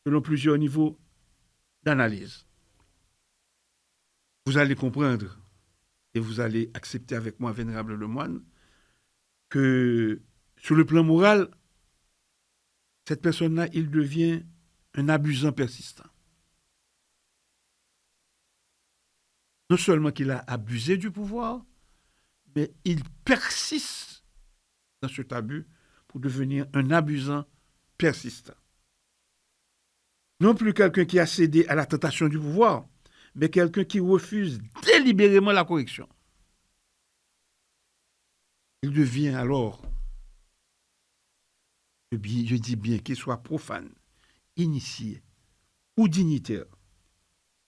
selon plusieurs niveaux d'analyse. Vous allez comprendre et vous allez accepter avec moi, Vénérable Lemoine, que sur le plan moral, cette personne-là, il devient un abusant persistant. Non seulement qu'il a abusé du pouvoir, mais il persiste dans cet abus pour devenir un abusant persistant. Non plus quelqu'un qui a cédé à la tentation du pouvoir, mais quelqu'un qui refuse délibérément la correction. Il devient alors, je dis bien qu'il soit profane, initié ou dignitaire,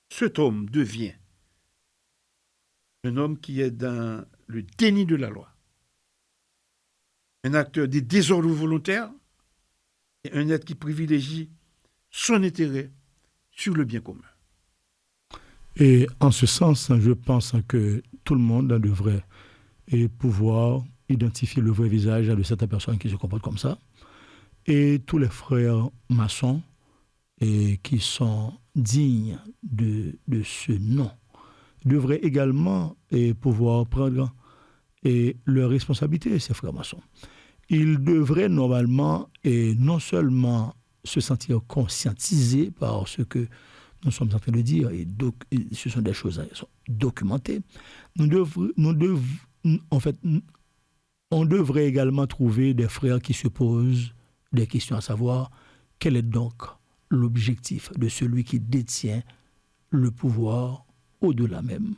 cet homme devient un homme qui est dans le déni de la loi, un acteur des désordres volontaires et un être qui privilégie son intérêt sur le bien commun. Et en ce sens, je pense que tout le monde devrait pouvoir identifier le vrai visage de certaines personnes qui se comportent comme ça. Et tous les frères maçons qui sont dignes de ce nom devraient également pouvoir prendre leurs responsabilités, ces frères maçons. Ils devraient normalement non seulement se sentir conscientisés par ce que nous sommes en train de dire, et ce sont des choses documentées. On devrait également trouver des frères qui se posent des questions, à savoir quel est donc l'objectif de celui qui détient le pouvoir au-delà même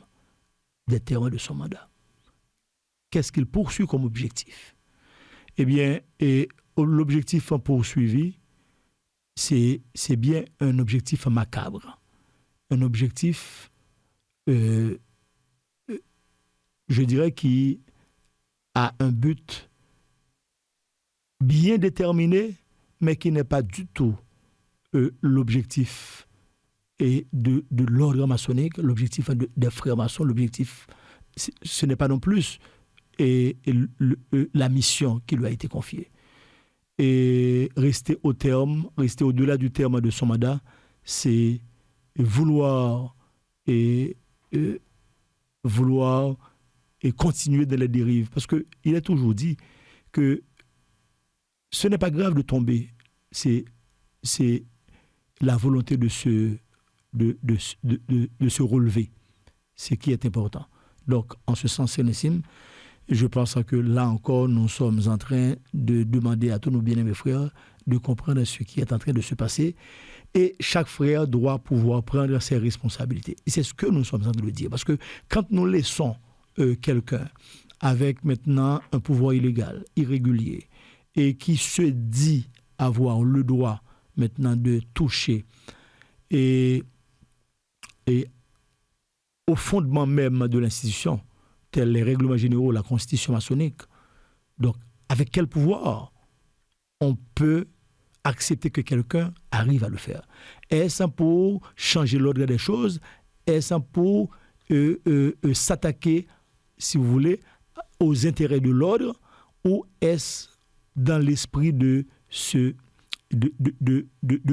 des termes de son mandat. Qu'est-ce qu'il poursuit comme objectif? Eh bien, l'objectif poursuivi, c'est bien un objectif macabre, un objectif, je dirais, qui a un but bien déterminé, mais qui n'est pas du tout l'objectif de l'ordre maçonnique, l'objectif des frères maçons, l'objectif, ce n'est pas non plus la mission qui lui a été confiée. et rester au terme, rester au-delà du terme de son mandat, c'est vouloir et vouloir et continuer dans les dérives. Parce qu'il a toujours dit que ce n'est pas grave de tomber, c'est la volonté de se relever, ce qui est important. Donc, en ce sens, Sénissime, je pense que là encore, nous sommes en train de demander à tous nos bien-aimés frères de comprendre ce qui est en train de se passer. Et chaque frère doit pouvoir prendre ses responsabilités. Et c'est ce que nous sommes en train de dire. Parce que quand nous laissons quelqu'un avec maintenant un pouvoir illégal, irrégulier, et qui se dit avoir le droit maintenant de toucher et au fondement même de l'institution, tels les règlements généraux, la constitution maçonnique. Donc, avec quel pouvoir on peut accepter que quelqu'un arrive à le faire? Est-ce pour changer l'ordre des choses? Est-ce pour s'attaquer, si vous voulez, aux intérêts de l'ordre? Ou est-ce dans l'esprit de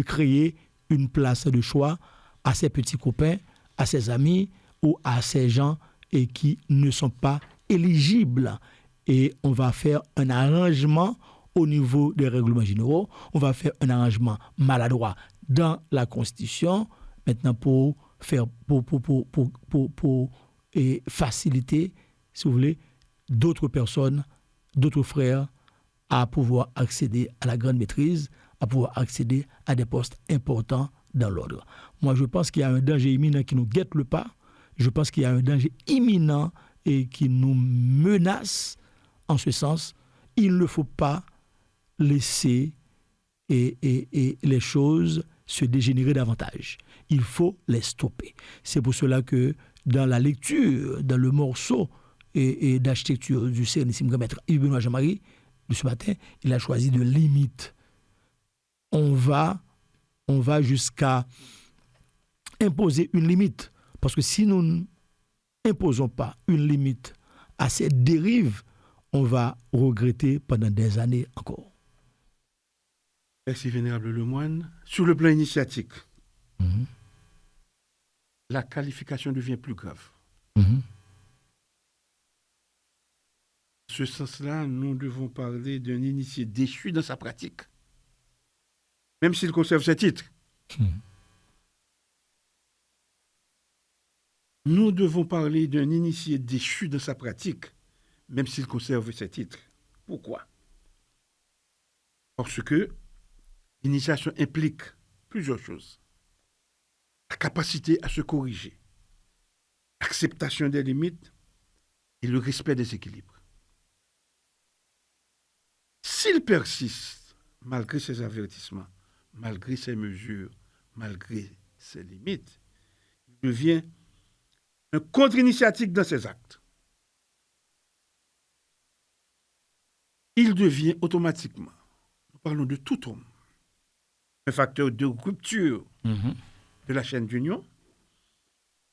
créer une place de choix à ses petits copains, à ses amis ou à ces gens et qui ne sont pas éligibles? Et on va faire un arrangement au niveau des règlements généraux, on va faire un arrangement maladroit dans la Constitution, maintenant pour faciliter, si vous voulez, d'autres personnes, d'autres frères à pouvoir accéder à la grande maîtrise, à pouvoir accéder à des postes importants dans l'ordre. Moi, je pense qu'il y a un danger imminent qui nous guette le pas. Je pense qu'il y a un danger imminent et qui nous menace. En ce sens, il ne faut pas laisser et les choses se dégénérer davantage. Il faut les stopper. C'est pour cela que dans la lecture, dans le morceau et d'architecture du Sérénissime Grand Maître Yves-Benoît Jean-Marie de ce matin, il a choisi de limite. On va jusqu'à imposer une limite. Parce que si nous n'imposons pas une limite à cette dérive, on va regretter pendant des années encore. Merci, Vénérable Lemoine. Sur le plan initiatique, la qualification devient plus grave. En ce sens-là, nous devons parler d'un initié déchu dans sa pratique, même s'il conserve ses titres. Nous devons parler d'un initié déchu dans sa pratique, même s'il conserve ses titres. Pourquoi? Parce que l'initiation implique plusieurs choses. La capacité à se corriger, l'acceptation des limites et le respect des équilibres. S'il persiste, malgré ses avertissements, malgré ses mesures, malgré ses limites, il devient un contre-initiatique dans ses actes. Il devient automatiquement, nous parlons de tout homme, un facteur de rupture de la chaîne d'union.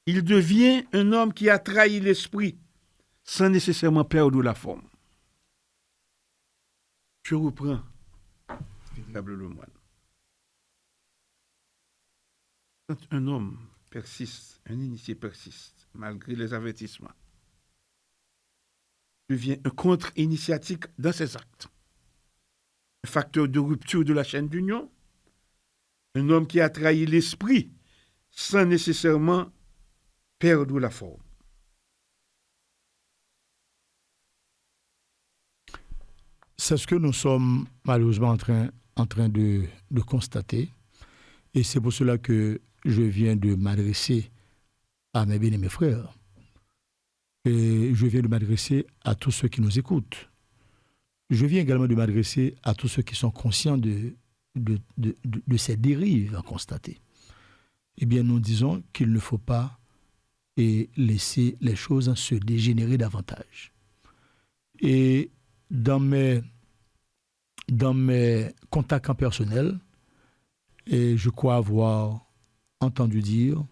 Il devient un homme qui a trahi l'esprit sans nécessairement perdre la forme. Je reprends, Vénérable Lemoine. Quand un homme persiste, un initié persiste, malgré les avertissements, devient un contre-initiatique dans ses actes. Un facteur de rupture de la chaîne d'union. Un homme qui a trahi l'esprit sans nécessairement perdre la forme. C'est ce que nous sommes malheureusement en train de constater. Et c'est pour cela que je viens de m'adresser à mes bien-aimés frères. Et je viens de m'adresser à tous ceux qui nous écoutent. Je viens également de m'adresser à tous ceux qui sont conscients de ces dérives à constater. Eh bien, nous disons qu'il ne faut pas laisser les choses se dégénérer davantage. Et dans mes contacts en personnel, et je crois avoir entendu dire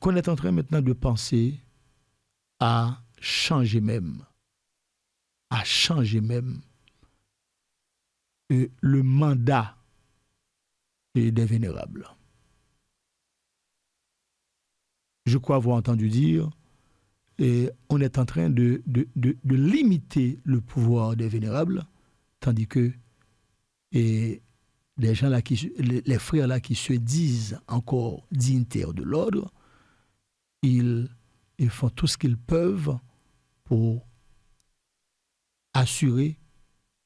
qu'on est en train maintenant de penser à changer même le mandat des vénérables. Je crois avoir entendu dire, et on est en train de limiter le pouvoir des vénérables, tandis que les gens là les frères là qui se disent encore dignitaires de l'ordre, ils font tout ce qu'ils peuvent pour assurer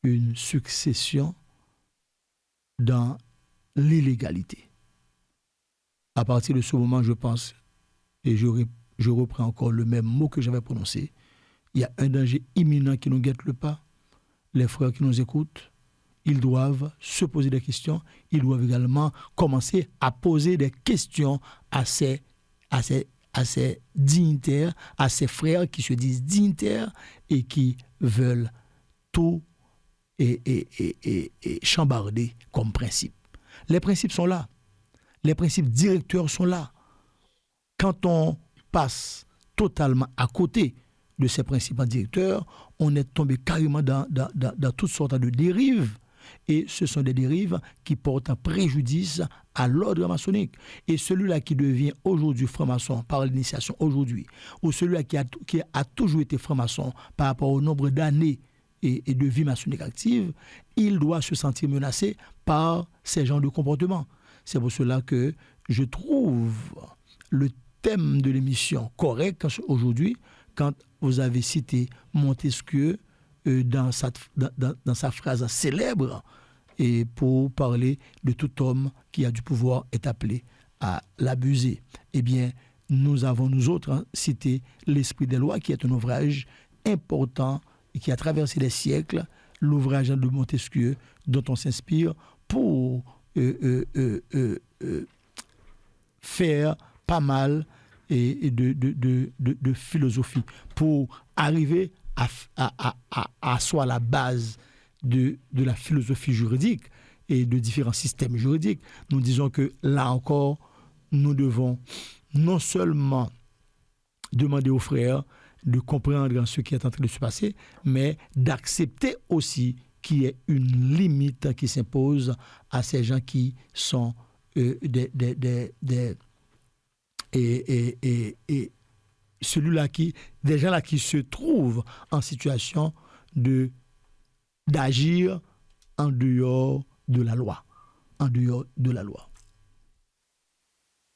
une succession dans l'illégalité. À partir de ce moment, je pense, et je reprends encore le même mot que j'avais prononcé, il y a un danger imminent qui nous guette le pas. Les frères qui nous écoutent, ils doivent se poser des questions. Ils doivent également commencer à poser des questions à ces dignitaires, à ces frères qui se disent dignitaires et qui veulent tout et chambarder comme principe. Les principes sont là. Les principes directeurs sont là. Quand on passe totalement à côté de ces principes directeurs, on est tombé carrément dans toutes sortes de dérives. Et ce sont des dérives qui portent un préjudice à l'ordre maçonnique. Et celui-là qui devient aujourd'hui franc-maçon par l'initiation aujourd'hui, ou celui-là qui a toujours été franc-maçon par rapport au nombre d'années et de vie maçonnique active, il doit se sentir menacé par ces genres de comportements. C'est pour cela que je trouve le thème de l'émission correct aujourd'hui, quand vous avez cité Montesquieu dans sa phrase célèbre, et pour parler de tout homme qui a du pouvoir est appelé à l'abuser. Eh bien, nous avons, nous autres, cité L'Esprit des lois, qui est un ouvrage important et qui a traversé les siècles, l'ouvrage de Montesquieu, dont on s'inspire pour faire pas mal de philosophie, pour arriver à soit la base de la philosophie juridique et de différents systèmes juridiques. Nous disons que là encore, nous devons non seulement demander aux frères de comprendre ce qui est en train de se passer, mais d'accepter aussi qu'il y ait une limite qui s'impose à ces gens qui sont des gens là qui se trouvent en situation d'agir en dehors de la loi. En dehors de la loi.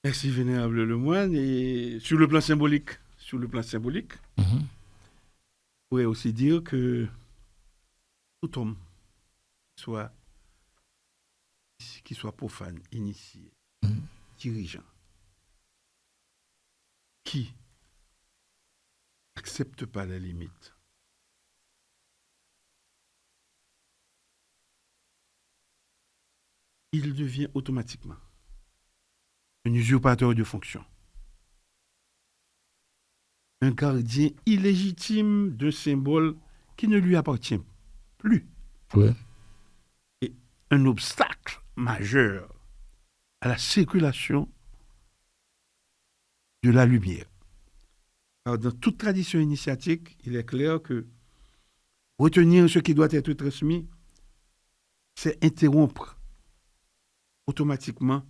Merci, Vénérable Lemoine. Et sur le plan symbolique, on pourrait aussi dire que tout homme qui soit profane, initié, dirigeant, qui n'accepte pas la limite, il devient automatiquement un usurpateur de fonction, un gardien illégitime d'un symbole qui ne lui appartient plus. Ouais. Et un obstacle majeur à la circulation de la lumière. Alors, dans toute tradition initiatique, il est clair que retenir ce qui doit être transmis, c'est interrompre automatiquement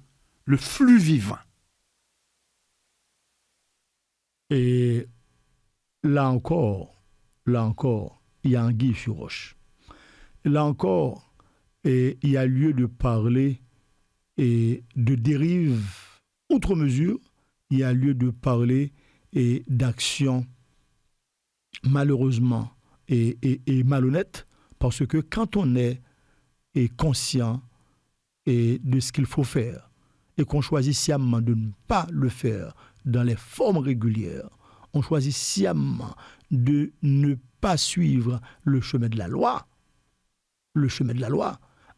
le flux vivant. Et là encore, il y a anguille sur roche. Là encore, il y a lieu de parler de dérive outre mesure. Il y a lieu de parler d'actions malheureusement et malhonnêtes, parce que quand on est conscient de ce qu'il faut faire et qu'on choisit sciemment de ne pas le faire dans les formes régulières, on choisit sciemment de ne pas suivre le chemin de la loi,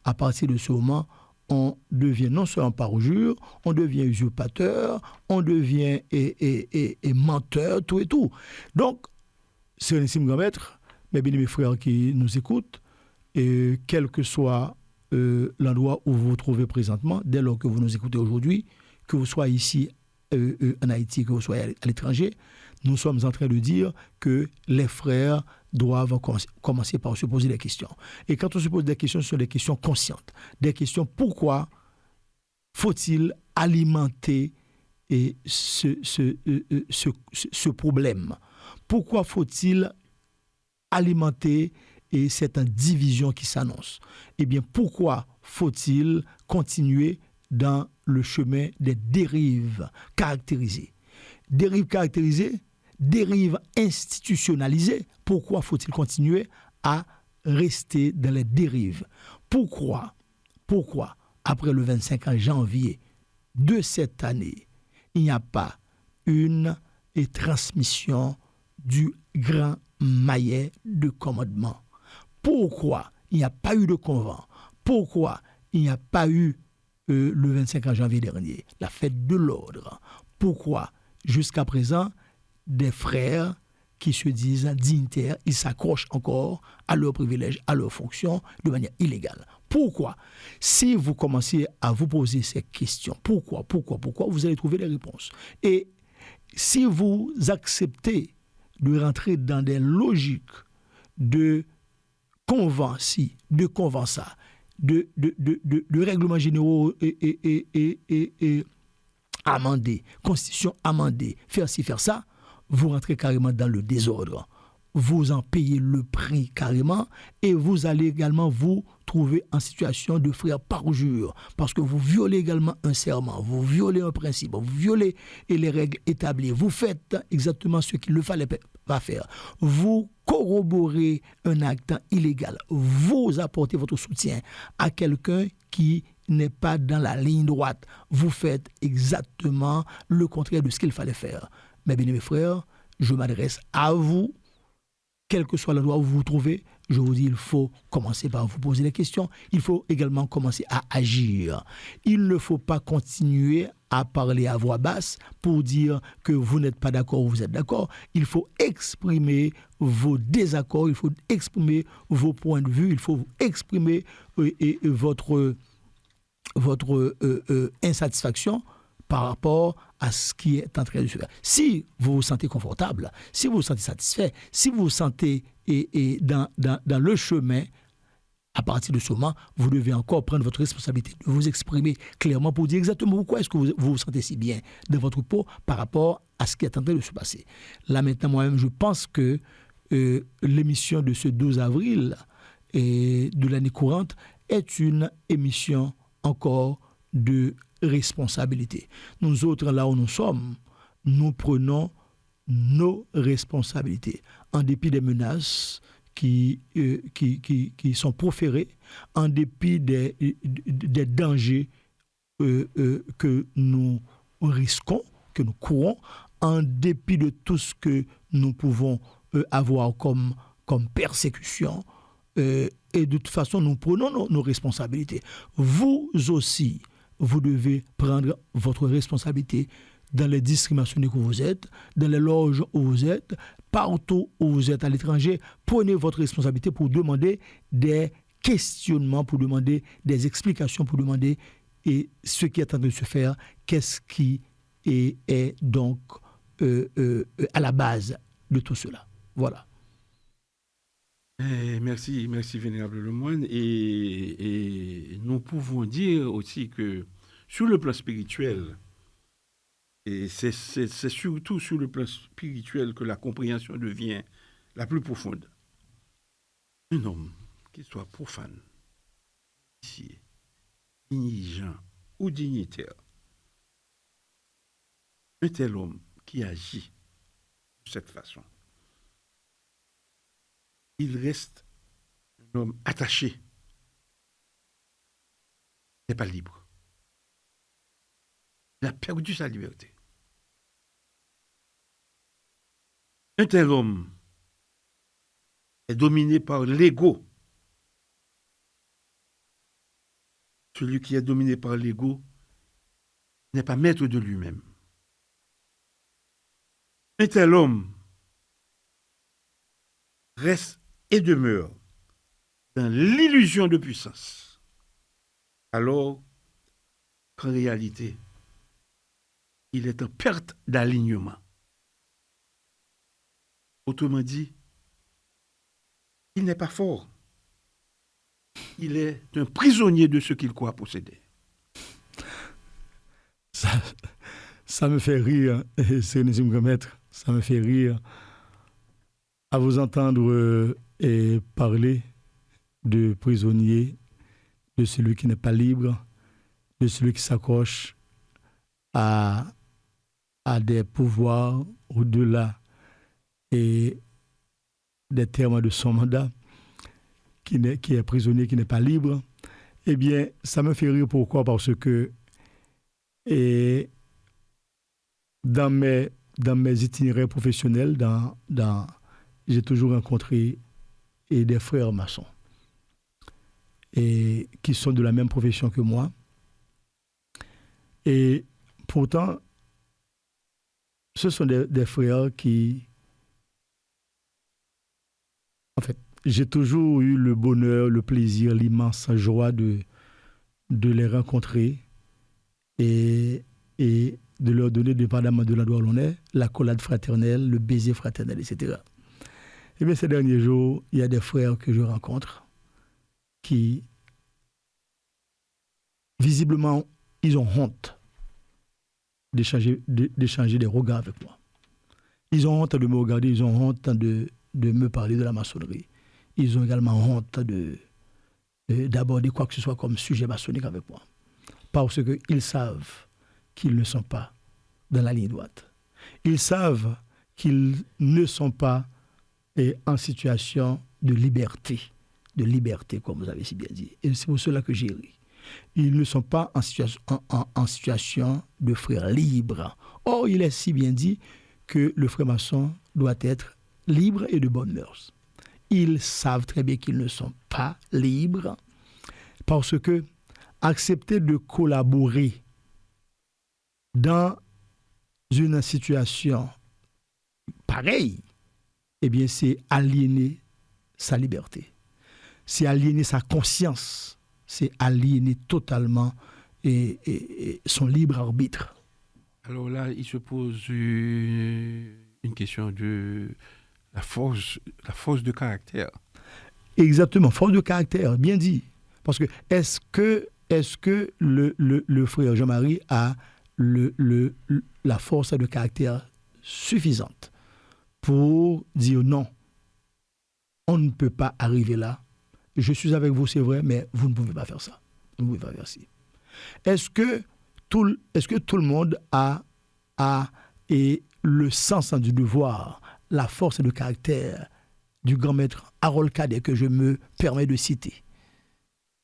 à partir de ce moment, on devient non seulement parjure, on devient usurpateur, on devient menteur, tout et tout. Donc, Sérénissime Grand Maître, mes bien-aimés frères qui nous écoutent, et quel que soit l'endroit où vous vous trouvez présentement, dès lors que vous nous écoutez aujourd'hui, que vous soyez ici en Haïti, que vous soyez à l'étranger, nous sommes en train de dire que les frères doivent commencer par se poser des questions. Et quand on se pose des questions, ce sont des questions conscientes. Des questions, pourquoi faut-il alimenter ce problème? Pourquoi faut-il alimenter cette division qui s'annonce? Eh bien, pourquoi faut-il continuer dans le chemin des dérives caractérisées? Dérives caractérisées, dérives institutionnalisées. Pourquoi faut-il continuer à rester dans les dérives? Pourquoi, après le 25 janvier de cette année, il n'y a pas une transmission du grand maillet de commandement? Pourquoi il n'y a pas eu de convent? Pourquoi il n'y a pas eu le 25 janvier dernier, la fête de l'ordre? Pourquoi jusqu'à présent, des frères qui se disent dignitaires, ils s'accrochent encore à leurs privilèges, à leurs fonctions de manière illégale? Pourquoi? Si vous commencez à vous poser ces questions, pourquoi, vous allez trouver des réponses. Et si vous acceptez de rentrer dans des logiques de convenci, de convença, de règlements généraux et amendés, constitution amendée, faire ci, faire ça, vous rentrez carrément dans le désordre. Vous en payez le prix carrément et vous allez également vous trouver en situation de frère parjure parce que vous violez également un serment, vous violez un principe, vous violez les règles établies, vous faites exactement ce qu'il ne fallait pas faire. Vous corroborez un acte illégal, vous apportez votre soutien à quelqu'un qui n'est pas dans la ligne droite. Vous faites exactement le contraire de ce qu'il fallait faire. Mes bien-aimés frères, je m'adresse à vous. Quel que soit l'endroit où vous vous trouvez, je vous dis, il faut commencer par vous poser des questions. Il faut également commencer à agir. Il ne faut pas continuer à parler à voix basse pour dire que vous n'êtes pas d'accord ou vous êtes d'accord. Il faut exprimer vos désaccords, il faut exprimer vos points de vue, il faut exprimer votre insatisfaction par rapport à ce qui est en train de se faire. Si vous vous sentez confortable, si vous vous sentez satisfait, si vous vous sentez dans le chemin, à partir de ce moment, vous devez encore prendre votre responsabilité de vous exprimer clairement pour dire exactement pourquoi est-ce que vous vous sentez si bien dans votre peau par rapport à ce qui est en train de se passer. Là maintenant, moi-même, je pense que l'émission de ce 12 avril et de l'année courante est une émission encore de responsabilité. Nous autres, là où nous sommes, nous prenons nos responsabilités. En dépit des menaces qui sont proférées, en dépit des dangers que nous risquons, que nous courons, en dépit de tout ce que nous pouvons avoir comme persécution, et de toute façon, nous prenons nos responsabilités. Vous aussi, vous devez prendre votre responsabilité dans les discriminations que vous êtes, dans les loges où vous êtes, partout où vous êtes à l'étranger. Prenez votre responsabilité pour demander des questionnements, pour demander des explications, pour demander ce qui est en train de se faire, qu'est-ce qui est donc à la base de tout cela. Voilà. Merci, Vénérable Lemoine. Et nous pouvons dire aussi que sur le plan spirituel, et c'est surtout sur le plan spirituel que la compréhension devient la plus profonde. Un homme qui soit profane, initié, indigent ou dignitaire, un tel homme qui agit de cette façon, il reste un homme attaché, il n'est pas libre. Il a perdu sa liberté. Un tel homme est dominé par l'ego. Celui qui est dominé par l'ego n'est pas maître de lui-même. Un tel homme reste et demeure dans l'illusion de puissance, alors qu'en réalité, il est en perte d'alignement. Autrement dit, il n'est pas fort. Il est un prisonnier de ce qu'il croit posséder. Ça me fait rire, Sérénissime Grand Maître, ça me fait rire à vous entendre et parler de prisonnier, de celui qui n'est pas libre, de celui qui s'accroche à des pouvoirs au-delà et des termes de son mandat, qui est prisonnier, qui n'est pas libre. Eh bien, ça me fait rire. Pourquoi? Parce que dans mes itinéraires professionnels, j'ai toujours rencontré des frères maçons et qui sont de la même profession que moi. Et pourtant, ce sont des frères qui... En fait, j'ai toujours eu le bonheur, le plaisir, l'immense joie de les rencontrer et de leur donner, dépendamment de l'endroit où l'on est, l'accolade fraternelle, le baiser fraternel, etc. Et bien, ces derniers jours, il y a des frères que je rencontre qui, visiblement, ils ont honte d'échanger des regards avec moi. Ils ont honte de me regarder, ils ont honte de me parler de la maçonnerie. Ils ont également honte d'aborder quoi que ce soit comme sujet maçonnique avec moi. Parce qu'ils savent qu'ils ne sont pas dans la ligne droite. Ils savent qu'ils ne sont pas en situation de liberté, comme vous avez si bien dit. Et c'est pour cela que j'ai ri. Ils ne sont pas en situation de frère libre. Or, il est si bien dit que le frère maçon doit être libre et de bonnes mœurs. Ils savent très bien qu'ils ne sont pas libres parce que accepter de collaborer dans une situation pareille, eh bien, c'est aliéner sa liberté. C'est aliéner sa conscience. C'est aliéner totalement son libre arbitre. Alors là, il se pose une question de la force de caractère. Exactement, force de caractère, bien dit. Parce que est-ce que le frère Jean-Marie a la force de caractère suffisante pour dire non, on ne peut pas arriver là. Je suis avec vous, c'est vrai, mais vous ne pouvez pas faire ça. Vous ne pouvez pas faire ci. Est-ce que tout le monde a le sens du devoir, la force de caractère du grand maître Harold Cadet, que je me permets de citer,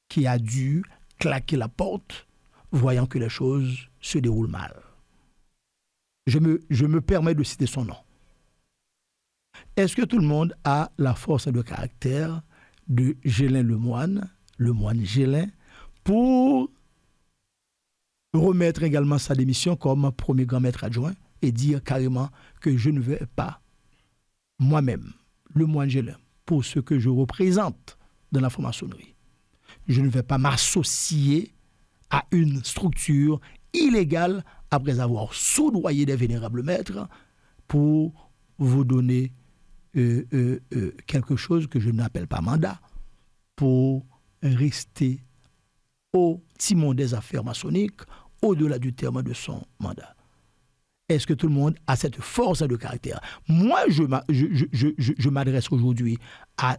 qui a dû claquer la porte, voyant que les choses se déroulent mal. Je me permets de citer son nom. Est-ce que tout le monde a la force de caractère de Gélin le moine Gélin, pour remettre également sa démission comme premier grand maître adjoint et dire carrément que je ne vais pas, moi-même, le moine Gélin, pour ce que je représente dans la franc-maçonnerie, je ne vais pas m'associer à une structure illégale après avoir soudoyé des vénérables maîtres pour vous donner quelque chose que je n'appelle pas mandat, pour rester au timon des affaires maçonniques au-delà du terme de son mandat. Est-ce que tout le monde a cette force de caractère? Moi, je m'adresse aujourd'hui à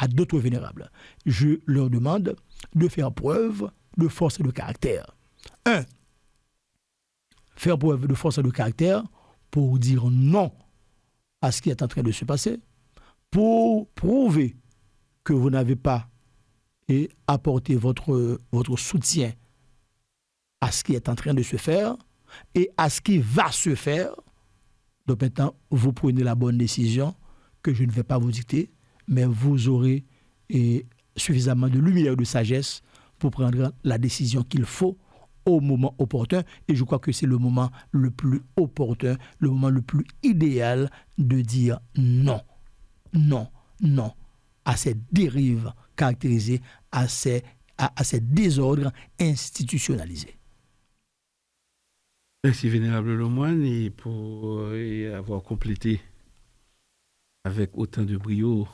d'autres vénérables. Je leur demande de faire preuve de force de caractère. Faire preuve de force de caractère pour dire non à ce qui est en train de se passer, pour prouver que vous n'avez pas apporté votre soutien à ce qui est en train de se faire et à ce qui va se faire. Donc maintenant, vous prenez la bonne décision que je ne vais pas vous dicter, mais vous aurez suffisamment de lumière et de sagesse pour prendre la décision qu'il faut au moment opportun. Et je crois que c'est le moment le plus opportun, le moment le plus idéal de dire non, non, non à ces dérives caractérisées, à ces désordres institutionnalisés. Merci, Vénérable Lemoine, et pour avoir complété avec autant de brio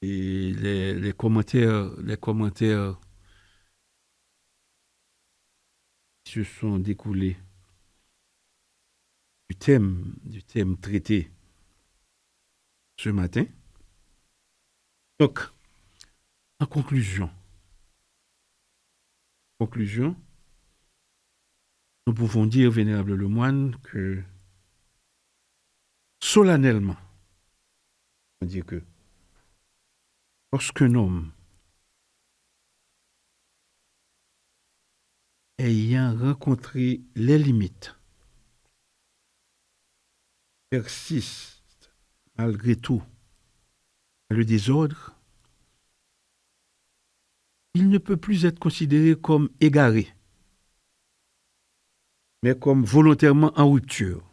et les commentaires qui se sont découlés du thème traité ce matin. Donc, en conclusion, nous pouvons dire, Vénérable Lemoine, que solennellement, on dit que lorsqu'un homme ayant rencontré les limites persiste malgré tout dans le désordre, il ne peut plus être considéré comme égaré, mais comme volontairement en rupture.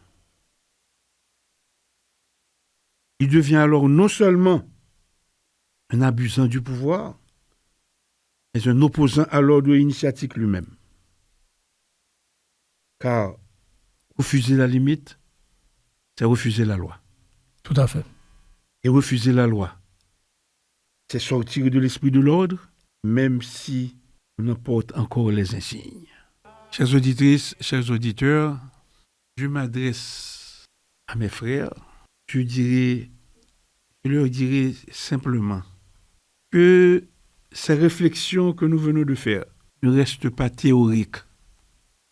Il devient alors non seulement un abusant du pouvoir, mais un opposant à l'ordre initiatique lui-même. Car refuser la limite, c'est refuser la loi. Tout à fait. Et refuser la loi, c'est sortir de l'esprit de l'ordre, même si on en porte encore les insignes. Chères auditrices, chers auditeurs, je m'adresse à mes frères. Je leur dirai simplement que ces réflexions que nous venons de faire ne restent pas théoriques,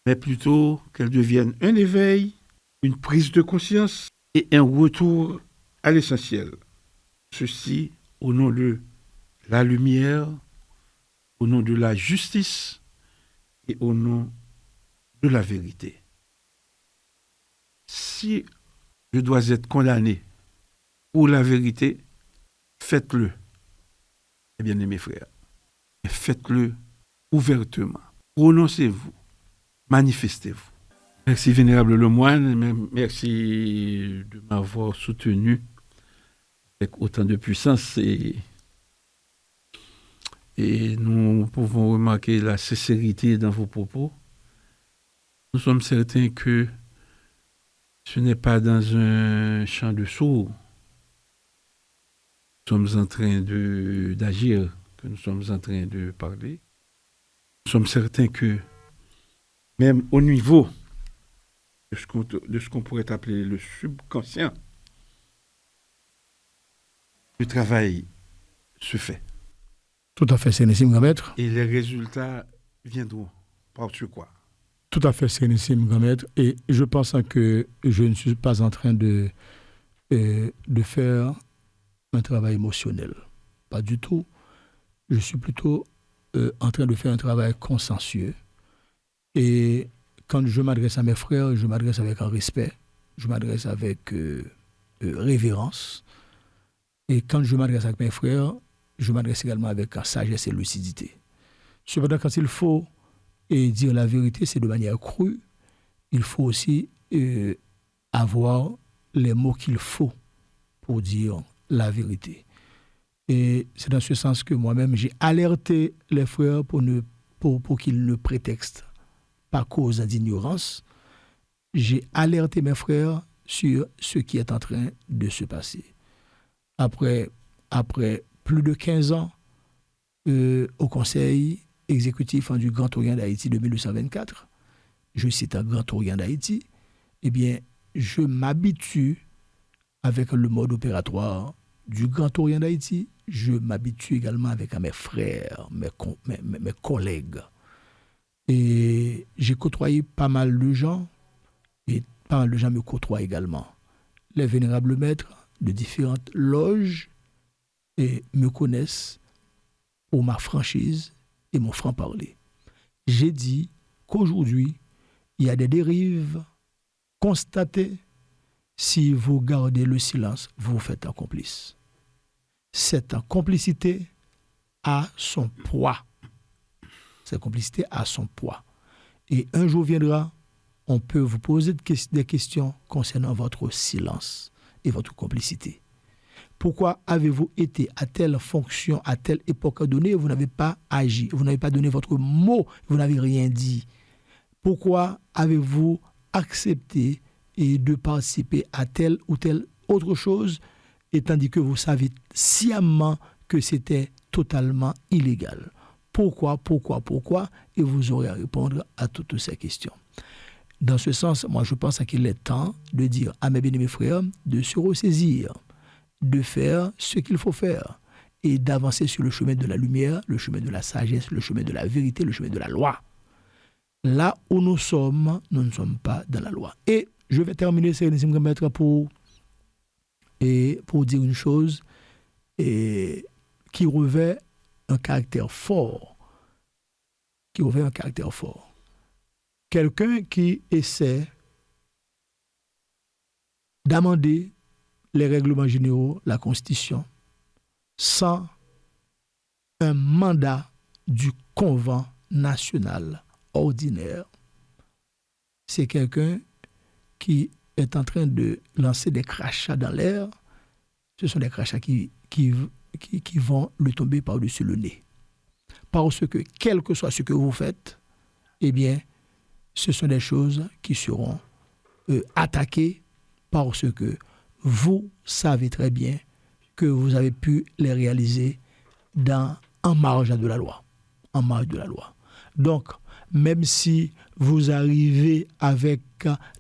mais plutôt qu'elles deviennent un éveil, une prise de conscience et un retour à l'essentiel. Ceci au nom de la lumière, au nom de la justice et au nom de la vérité. Si je dois être condamné pour la vérité, faites-le, mes bien-aimés frères. Et faites-le ouvertement. Prononcez-vous, manifestez-vous. Merci, Vénérable Lemoine. Merci de m'avoir soutenu avec autant de puissance. Et nous pouvons remarquer la sincérité dans vos propos. Nous sommes certains que ce n'est pas dans un champ de sourds. Nous sommes en train d'agir, que nous sommes en train de parler. Nous sommes certains que même au niveau de ce qu'on pourrait appeler le subconscient, le travail se fait. Tout à fait, Sénissime Grand-Maître. Et les résultats viendront par sur quoi? Tout à fait, Sénissime Grand-Maître. Et je pense que je ne suis pas en train de faire un travail émotionnel. Pas du tout. Je suis plutôt en train de faire un travail consensueux. Et quand je m'adresse à mes frères, je m'adresse avec un respect, je m'adresse avec révérence. Et quand je m'adresse avec mes frères, je m'adresse également avec sagesse et lucidité. Cependant, quand il faut dire la vérité, c'est de manière crue. Il faut aussi avoir les mots qu'il faut pour dire la vérité. Et c'est dans ce sens que moi-même, j'ai alerté les frères pour qu'ils ne prétextent pas cause d'ignorance. J'ai alerté mes frères sur ce qui est en train de se passer. Après plus de 15 ans au Conseil exécutif du Grand Orient d'Haïti de 1924, je cite un Grand Orient d'Haïti, eh bien, je m'habitue avec le mode opératoire du Grand Orient d'Haïti, je m'habitue également avec mes frères, mes collègues. Et j'ai côtoyé pas mal de gens, et pas mal de gens me côtoient également. Les vénérables maîtres de différentes loges et me connaissent pour ma franchise et mon franc-parler. J'ai dit qu'aujourd'hui, il y a des dérives constatées. Si vous gardez le silence, vous vous faites un complice. Cette complicité a son poids. Cette complicité a son poids. Et un jour viendra, on peut vous poser des questions concernant votre silence et votre complicité. Pourquoi avez-vous été à telle fonction, à telle époque donnée, vous n'avez pas agi, vous n'avez pas donné votre mot, vous n'avez rien dit. Pourquoi avez-vous accepté et de participer à telle ou telle autre chose, et tandis que vous savez sciemment que c'était totalement illégal? Pourquoi? Et vous aurez à répondre à toutes ces questions. Dans ce sens, moi je pense qu'il est temps de dire à mes bien-aimés frères de se ressaisir, de faire ce qu'il faut faire et d'avancer sur le chemin de la lumière, le chemin de la sagesse, le chemin de la vérité, le chemin de la loi. Là où nous sommes, nous ne sommes pas dans la loi. Et je vais terminer, Sérénissime Maître, pour dire une chose qui revêt un caractère fort. Quelqu'un qui essaie d'amender les règlements généraux, la Constitution, sans un mandat du convent national ordinaire, c'est quelqu'un qui est en train de lancer des crachats dans l'air. Ce sont des crachats qui vont le tomber par-dessus le nez. Parce que, quel que soit ce que vous faites, eh bien, ce sont des choses qui seront attaquées parce que vous savez très bien que vous avez pu les réaliser en marge de la loi. Donc, même si vous arrivez avec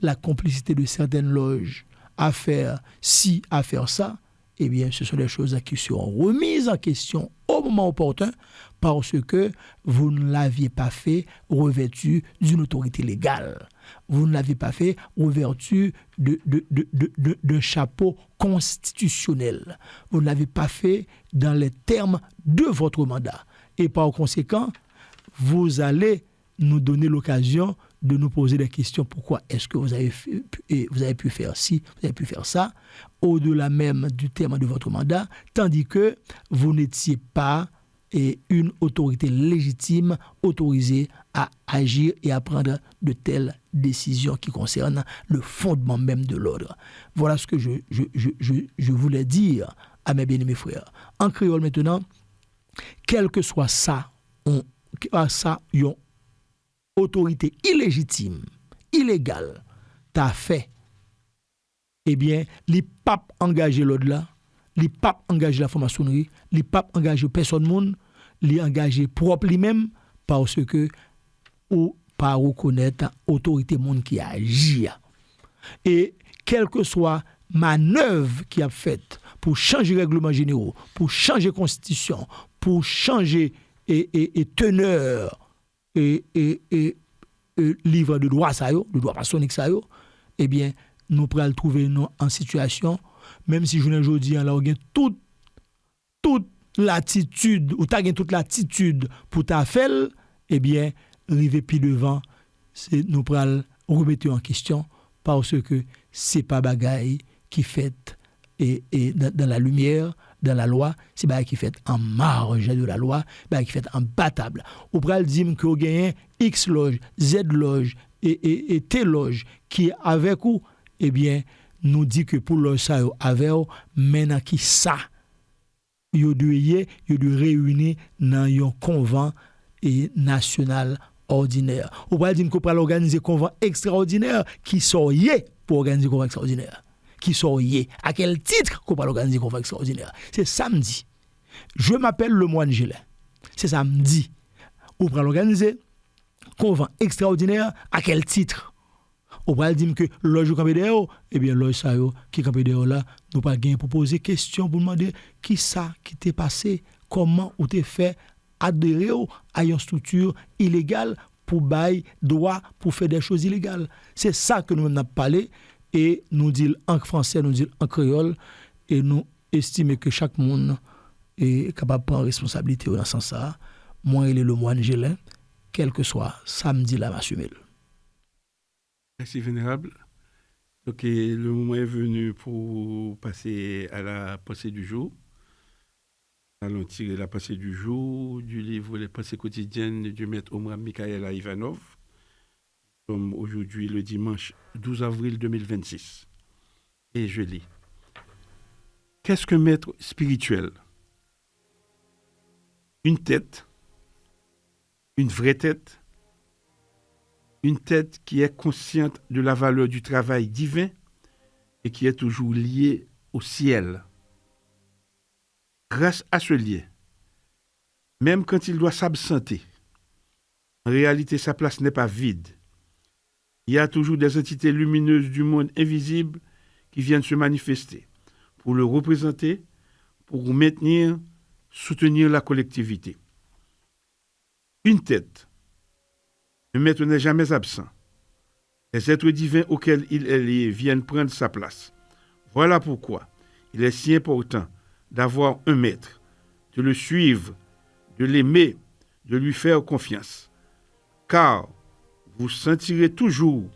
la complicité de certaines loges à faire ci, à faire ça, eh bien, ce sont des choses qui seront remises en question au moment opportun parce que vous ne l'aviez pas fait revêtu d'une autorité légale. Vous ne l'avez pas fait revêtu d'un chapeau constitutionnel. Vous ne l'avez pas fait dans les termes de votre mandat. Et par conséquent, vous allez nous donner l'occasion de nous poser des questions. Pourquoi est-ce que vous avez pu faire ci, vous avez pu faire ça, au-delà même du terme de votre mandat, tandis que vous n'étiez pas une autorité légitime autorisée à agir et à prendre de telles décisions qui concernent le fondement même de l'ordre. Voilà ce que je voulais dire à mes bien-aimés frères. En créole maintenant, quel que soit ça, une autorité illégitime, illégale, t'a fait, eh bien, les papes engagés l'ordre là, les papes engagés la franc-maçonnerie, les papes engagés personne monde, les engagés propre lui-même, parce que ou pas reconnaître autorité monde qui agit. Et quelle que soit manœuvre qui a faite pour changer règlement généraux, pour changer constitution, pour changer teneur livre de droit ça yo, de droit maçonnique ça yo, eh bien nous pourrons trouver nous en situation, même si je ne aujourd'hui là on a toute l'attitude ou t'as toute l'attitude pour ta faire, eh bien river puis devant, c'est nous pourrons remettre en question parce que c'est pas bagaille qui fait et dans la lumière, dans la loi, c'est bagaille qui fait en marge de la loi, bagaille qui fait en battable. Ou pral dire que vous gagnez X loge, Z loge et T loge qui avec vous, eh bien nous dit que pour loge ça avec vous, maintenant qui ça yo doit réunir dans un convent national ordinaire. Ou pral dire que pral organiser convent extraordinaire qui soyez pour organiser convent extraordinaire. Qui soyez à quel titre qu'on va organiser convent extraordinaire. C'est samedi. Je m'appelle le moine Gélin. C'est samedi. On va l'organiser convent extraordinaire à quel titre? On va dire que loge campé dehors, eh bien loge ça yo qui campé dehors là, nous pas gain pour poser question pour demander qui ça qui t'est passé, comment ou t'es fait adhérer à une structure illégale pour bail droit pour faire des choses illégales. C'est ça que nous avons parlé. Et nous disons en français, nous disons en créole, et nous estimons que chaque monde est capable de prendre responsabilité dans ce sens-là. Moi, il est le moine Gélin, quel que soit samedi, là, m'assumer. Merci, Vénérable. Ok, le moment est venu pour passer à la pensée du jour. Nous allons tirer la pensée du jour du livre Les pensées quotidiennes du maître Omar Mikhaël Ivanov. Nous sommes aujourd'hui le dimanche 12 avril 2026. Et je lis. Qu'est-ce qu'un maître spirituel? Une tête, une vraie tête, Une tête qui est consciente de la valeur du travail divin et qui est toujours liée au ciel. Grâce à ce lien, même quand il doit s'absenter, en réalité sa place n'est pas vide. Il y a toujours des entités lumineuses du monde invisible qui viennent se manifester pour le représenter, pour maintenir, soutenir la collectivité. Une tête. Le maître n'est jamais absent. Les êtres divins auxquels il est lié viennent prendre sa place. Voilà pourquoi il est si important d'avoir un maître, de le suivre, de l'aimer, de lui faire confiance. Car vous sentirez toujours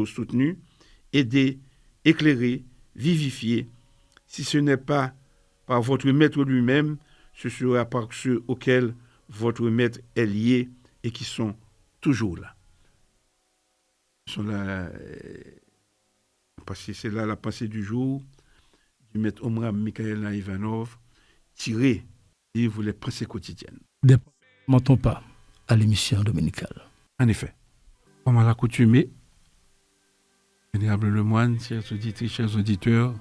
soutenu, aidé, éclairé, vivifié. Si ce n'est pas par votre maître lui-même, ce sera par ceux auxquels votre maître est lié et qui sont toujours là. C'est là la pensée du jour du maître Omram Mikhaël Ivanov, tiré du livre Les pensées quotidiennes. Ne mentons pas à l'émission dominicale. En effet, comme à l'accoutumée, vénérable Lemoine, chers auditrices, chers auditeurs,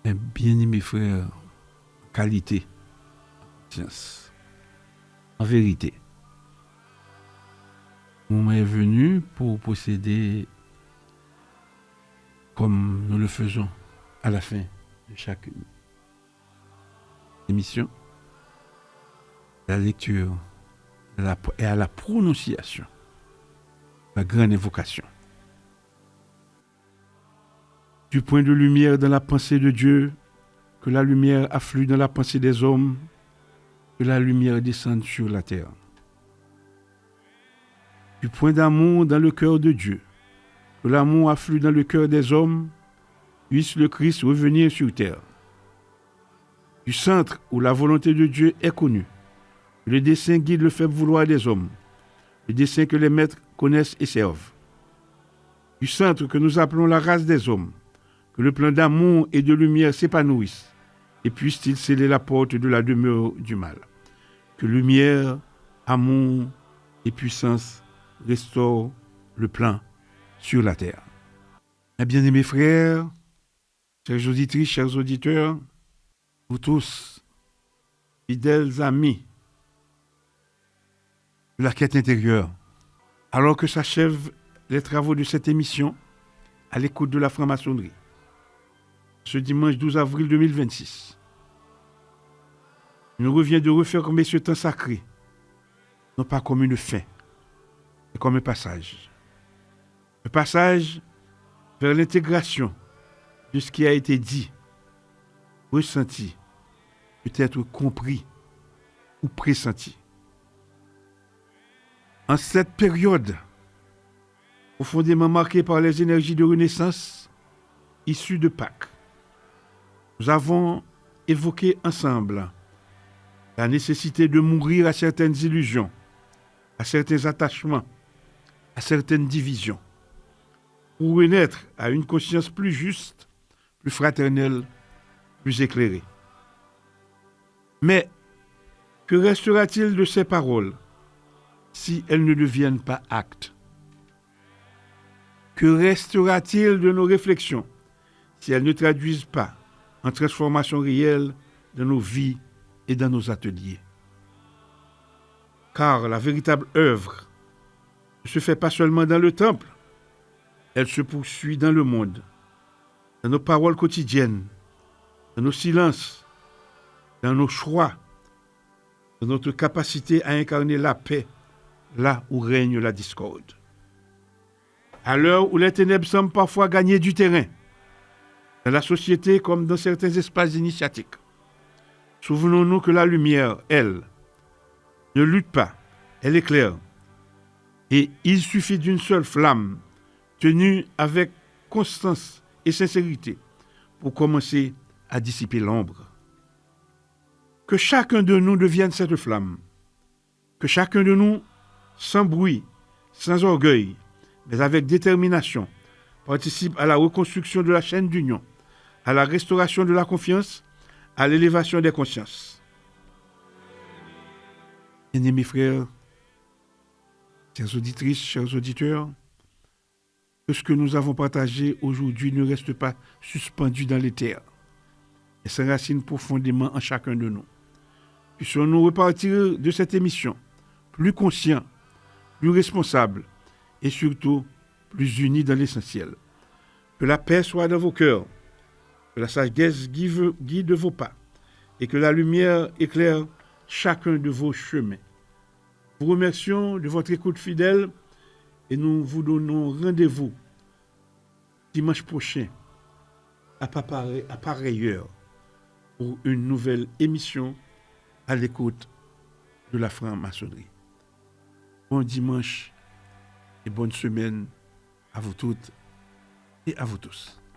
mes bien-aimés frères, en qualité, en conscience, en vérité, le moment est venu pour procéder comme nous le faisons à la fin de chaque émission, la lecture et à la prononciation, la grande invocation. Du point de lumière dans la pensée de Dieu, que la lumière afflue dans la pensée des hommes, que la lumière descende sur la terre. Du point d'amour dans le cœur de Dieu, que l'amour afflue dans le cœur des hommes, puisse le Christ revenir sur terre. Du centre où la volonté de Dieu est connue, que le dessein guide le faible vouloir des hommes, le dessein que les maîtres connaissent et servent. Du centre que nous appelons la race des hommes, que le plan d'amour et de lumière s'épanouisse, et puisse-t-il sceller la porte de la demeure du mal. Que lumière, amour et puissance restaurent le plan sur la terre. Mes bien-aimés frères, chers auditrices, chers auditeurs, vous tous, fidèles amis de la quête intérieure, alors que s'achèvent les travaux de cette émission à l'écoute de la franc-maçonnerie, ce dimanche 12 avril 2026, il nous revient de refermer ce temps sacré, non pas comme une fin, mais comme un passage. Un passage vers l'intégration de ce qui a été dit, ressenti, peut-être compris ou pressenti. En cette période profondément marquée par les énergies de renaissance issues de Pâques, nous avons évoqué ensemble la nécessité de mourir à certaines illusions, à certains attachements, à certaines divisions, pour renaître à une conscience plus juste, plus fraternelle, plus éclairée. Mais que restera-t-il de ces paroles si elles ne deviennent pas actes? Que restera-t-il de nos réflexions si elles ne traduisent pas en transformation réelle dans nos vies et dans nos ateliers? Car la véritable œuvre ne se fait pas seulement dans le temple, elle se poursuit dans le monde, dans nos paroles quotidiennes, dans nos silences, dans nos choix, dans notre capacité à incarner la paix là où règne la discorde. À l'heure où les ténèbres semblent parfois gagner du terrain, dans la société comme dans certains espaces initiatiques, souvenons-nous que la lumière, elle, ne lutte pas, elle éclaire. Et il suffit d'une seule flamme, tenue avec constance et sincérité, pour commencer à dissiper l'ombre. Que chacun de nous devienne cette flamme. Que chacun de nous, sans bruit, sans orgueil, mais avec détermination, participe à la reconstruction de la chaîne d'union, à la restauration de la confiance, à l'élévation des consciences. Bien-aimés frères, Chères auditrices, chers auditeurs, que ce que nous avons partagé aujourd'hui ne reste pas suspendu dans les terres et s'enracine profondément en chacun de nous. Puissions-nous repartir de cette émission plus conscients, plus responsables et surtout plus unis dans l'essentiel. Que la paix soit dans vos cœurs, que la sagesse guide vos pas et que la lumière éclaire chacun de vos chemins. Nous vous remercions de votre écoute fidèle et nous vous donnons rendez-vous dimanche prochain à pareille heure pour une nouvelle émission à l'écoute de la franc-maçonnerie. Bon dimanche et bonne semaine à vous toutes et à vous tous.